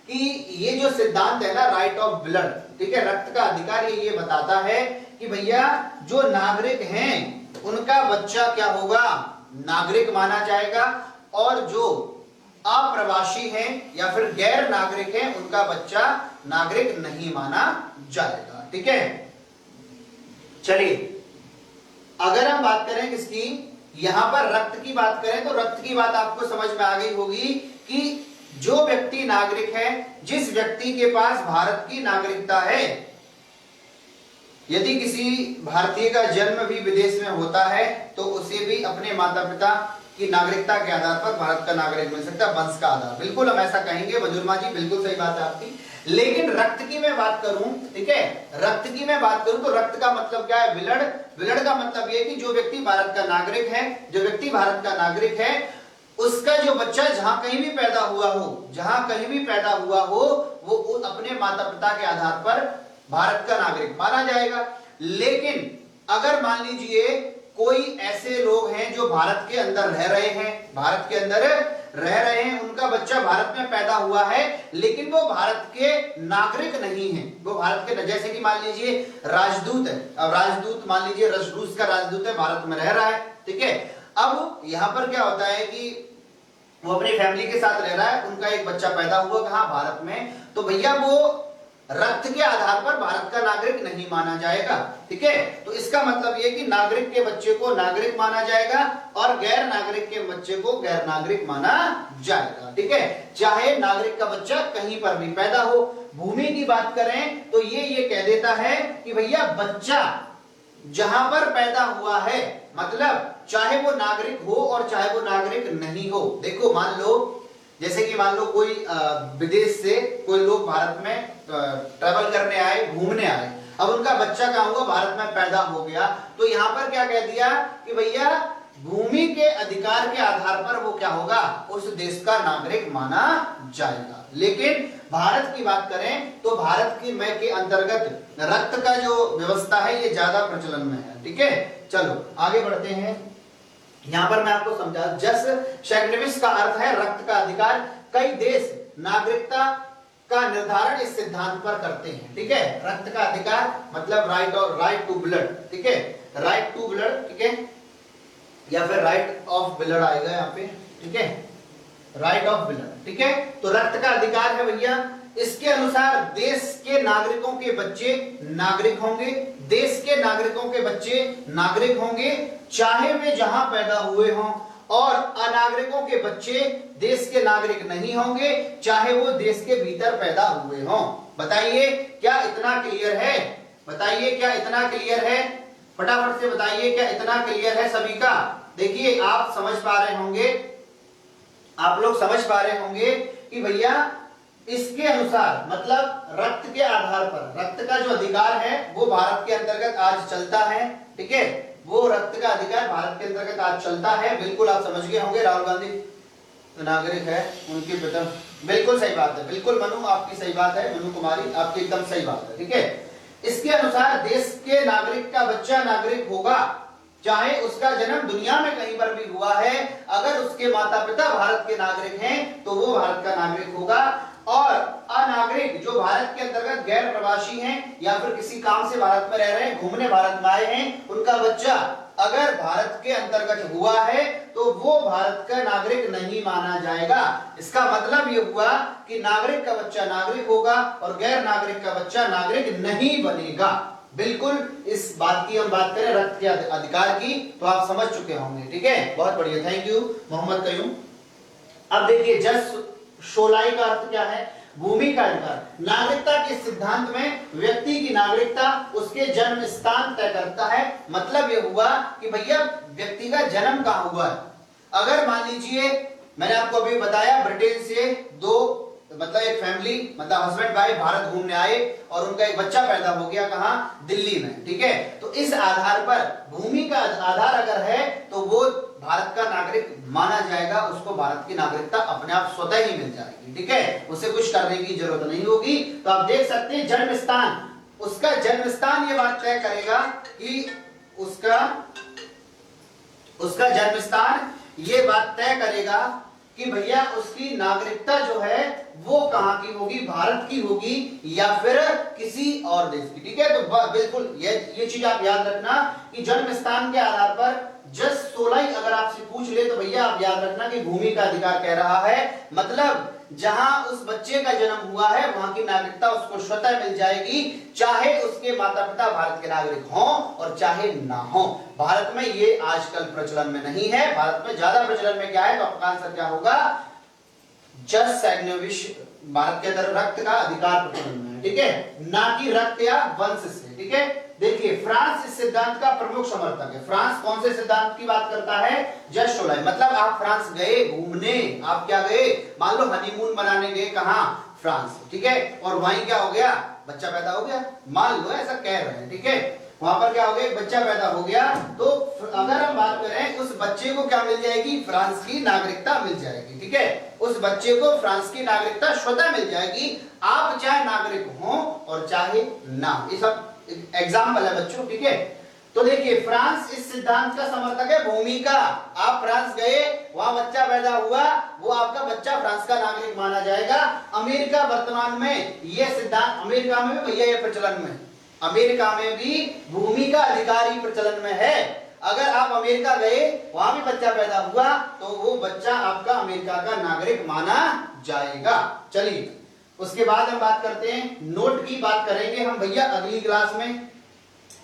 कि ये जो सिद्धांत है ना, राइट ऑफ ब्लड, ठीक है, रक्त का अधिकार, ये बताता है कि भैया जो नागरिक हैं उनका बच्चा क्या होगा, नागरिक माना जाएगा, और जो अप्रवासी हैं या फिर गैर नागरिक हैं उनका बच्चा नागरिक नहीं माना जाएगा। ठीक है, चलिए अगर हम बात करें किसकी, यहां पर रक्त की बात करें तो रक्त की बात आपको समझ में आ गई होगी कि जो व्यक्ति नागरिक है, जिस व्यक्ति के पास भारत की नागरिकता है, यदि किसी भारतीय का जन्म भी विदेश में होता है तो उसे भी अपने माता पिता की नागरिकता के आधार पर भारत का नागरिक मिल सकता है, वंश का आधार। बिल्कुल हम ऐसा कहेंगे, मधुरमा जी बिल्कुल सही बात है आपकी। लेकिन रक्त की मैं बात करूं, ठीक है, रक्त की मैं बात करूं तो रक्त का मतलब क्या है? विलड़। विलड़ का मतलब ये कि जो व्यक्ति भारत का नागरिक है, जो व्यक्ति भारत का नागरिक है, उसका जो बच्चा जहां कहीं भी पैदा हुआ हो, जहां कहीं भी पैदा हुआ हो, वो अपने माता पिता के आधार पर भारत का नागरिक माना जाएगा। लेकिन अगर मान लीजिए कोई ऐसे लोग हैं जो भारत के अंदर रह रहे हैं, भारत के अंदर रह रहे हैं, उनका बच्चा भारत में पैदा हुआ है, लेकिन वो भारत के नागरिक नहीं है, वो भारत के, जैसे कि मान लीजिए राजदूत है, अब राजदूत मान लीजिए रूस का राजदूत है, भारत में रह रहा है, ठीक है। अब यहां पर क्या होता है कि वो अपनी फैमिली के साथ रह रहा है, उनका एक बच्चा पैदा हुआ कहां? भारत में, तो भैया वो रक्त के आधार पर भारत का नागरिक नहीं माना जाएगा, ठीक है। तो इसका मतलब यह कि नागरिक के बच्चे को नागरिक माना जाएगा और गैर नागरिक के बच्चे को गैर नागरिक माना जाएगा, ठीक है, चाहे नागरिक का बच्चा कहीं पर भी पैदा हो। भूमि की बात करें तो ये कह देता है कि भैया बच्चा जहां पर पैदा हुआ है, मतलब चाहे वो नागरिक हो और चाहे वो नागरिक नहीं हो। देखो मान लो, जैसे कि मान लो कोई विदेश से कोई लोग भारत में ट्रैवल करने आए, घूमने आए, अब उनका बच्चा कहां हुआ? भारत में पैदा हो गया, तो यहां पर क्या कह दिया कि भैया भूमि के अधिकार के आधार पर वो क्या होगा? उस देश का नागरिक माना जाएगा। लेकिन भारत की बात करें तो भारत की मैं के अंतर्गत रक्त का जो व्यवस्था है ये ज्यादा प्रचलन में है, ठीक है। चलो आगे बढ़ते हैं। यहां पर मैं आपको समझा, जस सैग्निविस का अर्थ है रक्त का अधिकार। कई देश नागरिकता का निर्धारण इस सिद्धांत पर करते हैं, ठीक है। रक्त का अधिकार मतलब राइट टू ब्लड, ठीक है, राइट टू ब्लड, ठीक है, या फिर राइट ऑफ ब्लड आएगा यहाँ पे, ठीक है, राइट ऑफ ब्लड, ठीक है। तो रक्त का अधिकार है भैया। इसके अनुसार देश के नागरिकों के बच्चे नागरिक होंगे, देश के नागरिकों के बच्चे नागरिक होंगे, चाहे वे जहां पैदा हुए हों, और अनागरिकों के बच्चे देश के नागरिक नहीं होंगे, चाहे वो देश के भीतर पैदा हुए हों। बताइए क्या इतना क्लियर है? बताइए क्या इतना क्लियर है? फटाफट से बताइए क्या इतना क्लियर है सभी का? देखिए आप समझ पा रहे होंगे, आप लोग समझ पा रहे होंगे कि भैया इसके अनुसार मतलब रक्त के आधार पर रक्त का जो अधिकार है वो भारत के अंतर्गत आज चलता है, ठीक है, वो रक्त का अधिकार भारत के अंतर्गत आज चलता है। बिल्कुल आप समझ गए होंगे, राहुल गांधी तो नागरिक है, उनके पिता, बिल्कुल सही बात है, बिल्कुल मनु आपकी सही बात है, मनु कुमारी आपकी एकदम सही बात है, ठीक है। इसके अनुसार देश के नागरिक का बच्चा नागरिक होगा, चाहे उसका जन्म दुनिया में कहीं पर भी हुआ है, अगर उसके माता पिता भारत के नागरिक हैं तो वो भारत का नागरिक होगा। और अनागरिक जो भारत के अंतर्गत गैर प्रवासी हैं या फिर किसी काम से भारत में रह रहे हैं, घूमने भारत में आए हैं, उनका बच्चा अगर भारत के अंतर्गत हुआ है तो वो भारत का नागरिक नहीं माना जाएगा। इसका मतलब ये हुआ कि नागरिक का बच्चा नागरिक होगा और गैर नागरिक का बच्चा नागरिक नहीं बनेगा। बिल्कुल इस बात की हम बात करें रक्त के अधिकार की तो आप समझ चुके होंगे, ठीक है, बहुत बढ़िया, थैंक यू मोहम्मद कयूम। अब देखिए जस शोलाई का अर्थ क्या है? भूमि का अधिकार। नागरिकता के सिद्धांत में व्यक्ति की नागरिकता उसके जन्म स्थान तय करता है। मतलब यह हुआ कि भैया व्यक्ति का जन्म कहां हुआ है। अगर मान लीजिए मैंने आपको अभी बताया ब्रिटेन से दो मतलब एक फैमिली मतलब हस्बैंड वाइफ भारत घूमने आए और उनका एक बच्चा पैदा हो गया कहां? दिल्ली में, ठीक है। तो इस आधार पर भूमि का आधार अगर है तो वो भारत का नागरिक माना जाएगा, उसको भारत की नागरिकता अपने आप स्वतः ही मिल जाएगी, ठीक है, उसे कुछ करने की जरूरत नहीं होगी। तो आप देख सकते हैं जन्म स्थान, उसका जन्म स्थान ये बात तय करेगा कि उसका जन्म स्थान ये बात तय करेगा कि भैया उसकी नागरिकता जो है वो कहां की होगी, भारत की होगी या फिर किसी और देश की, ठीक है। तो बिल्कुल ये चीज आप याद रखना कि जन्म स्थान के आधार पर जस 16 अगर आपसे पूछ ले तो भैया आप याद रखना कि भूमि का अधिकार कह रहा है, मतलब जहां उस बच्चे का जन्म हुआ है वहां की नागरिकता उसको स्वतः मिल जाएगी, चाहे उसके माता पिता भारत के नागरिक हों और चाहे ना हों। भारत में ये आजकल प्रचलन में नहीं है, भारत में ज्यादा प्रचलन में क्या है, तो आपका आंसर क्या होगा? जस सैग्निविस भारत के अंदर रक्त का अधिकार प्रचलन में है, ठीक है, ना कि रक्त या वंश से, ठीक है। देखिए फ्रांस इस सिद्धांत का प्रमुख समर्थक है। फ्रांस कौन से सिद्धांत की बात करता है? जस शोलाई। मतलब आप फ्रांस गए घूमने, आप क्या गए, मान लो हनीमून मनाने गए कहां? फ्रांस, ठीक है। और वहीं क्या हो गया, बच्चा पैदा हो गया, मान लो ऐसा कह रहे हैं, ठीक है। वहां पर क्या हो गया, बच्चा पैदा हो गया, तो अगर हम बात करें उस बच्चे को क्या मिल जाएगी, फ्रांस की नागरिकता मिल जाएगी, ठीक है। उस बच्चे को फ्रांस की नागरिकता स्वतः मिल जाएगी, आप चाहे नागरिक हो और चाहे ना। ये सब एग्जाम्पल है बच्चों, ठीक है। तो देखिए फ्रांस इस सिद्धांत का समर्थक है, भूमि का। आप फ्रांस गए, वहां बच्चा पैदा हुआ, वो आपका बच्चा फ्रांस का नागरिक माना जाएगा। अमेरिका वर्तमान में ये सिद्धांत, अमेरिका में भी भैया ये प्रचलन में, अमेरिका में भी भूमि का अधिकारी प्रचलन में है। अगर आप अमेरिका गए, वहां भी बच्चा पैदा हुआ, तो वो बच्चा आपका अमेरिका का नागरिक माना जाएगा। चलिए उसके बाद हम बात करते हैं, नोट की बात करेंगे हम भैया अगली क्लास में,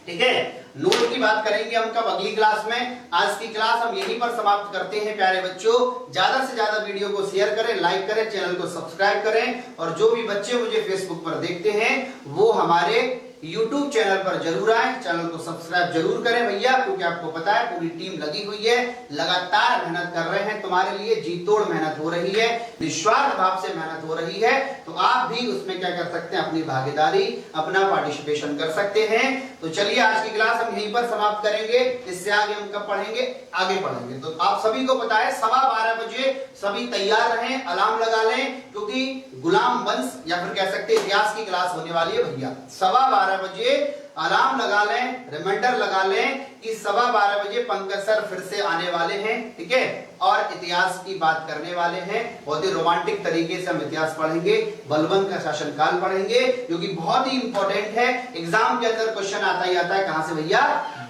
ठीक है। नोट की बात करेंगे हम कब, अगली क्लास में। आज की क्लास हम यहीं पर समाप्त करते हैं प्यारे बच्चों। ज्यादा से ज्यादा वीडियो को शेयर करें, लाइक करें, चैनल को सब्सक्राइब करें, और जो भी बच्चे मुझे फेसबुक पर देखते हैं वो हमारे YouTube चैनल पर जरूर आए, चैनल को सब्सक्राइब जरूर करें भैया, क्योंकि आपको पता है पूरी टीम लगी हुई है, लगातार मेहनत कर रहे हैं तुम्हारे लिए, जी तोड़ मेहनत हो रही है, निस्वार्थ भाव से मेहनत हो रही है। तो आप भी उसमें क्या कर सकते हैं, अपनी भागीदारी, अपना पार्टिसिपेशन कर सकते हैं। तो चलिए आज की क्लास हम यहीं पर समाप्त करेंगे। इससे आगे हम कब पढ़ेंगे, आगे पढ़ेंगे। तो आप सभी को पता है 12:15 बजे सभी तैयार रहें, अलार्म लगा लें, क्योंकि गुलाम वंश या फिर कह सकते हैं इतिहास की क्लास होने वाली है भैया। 12:15 बजे अलार्म लगा लें, रिमाइंडर लगा लें कि 12:15 बजे पंकज सर फिर से आने वाले हैं, ठीक है। और इतिहास की बात करने वाले हैं, बहुत ही रोमांटिक तरीके से हम इतिहास पढ़ेंगे, बलबन का शासनकाल पढ़ेंगे, जो कि बहुत ही इंपॉर्टेंट है। एग्जाम के अंदर क्वेश्चन आता ही आता है, कहां से भैया,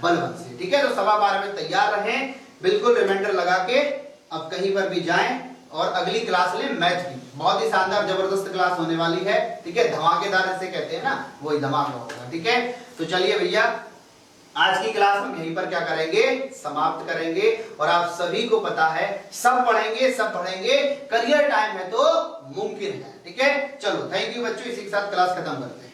बलबन से, ठीक है। तो 12:15 बजे तैयार रहें, बिल्कुल रिमाइंडर लगा के अब कहीं पर भी जाएं, और अगली क्लास लें मैथ की, बहुत ही शानदार जबरदस्त क्लास होने वाली है, ठीक है। धमाकेदार ऐसे कहते हैं ना, वही धमाका होगा, ठीक है। तो चलिए भैया आज की क्लास हम यहीं पर क्या करेंगे, समाप्त करेंगे। और आप सभी को पता है सब पढ़ेंगे, सब पढ़ेंगे, करियर टाइम है तो मुमकिन है, ठीक है। चलो थैंक यू बच्चों, इसी के साथ क्लास खत्म करते हैं।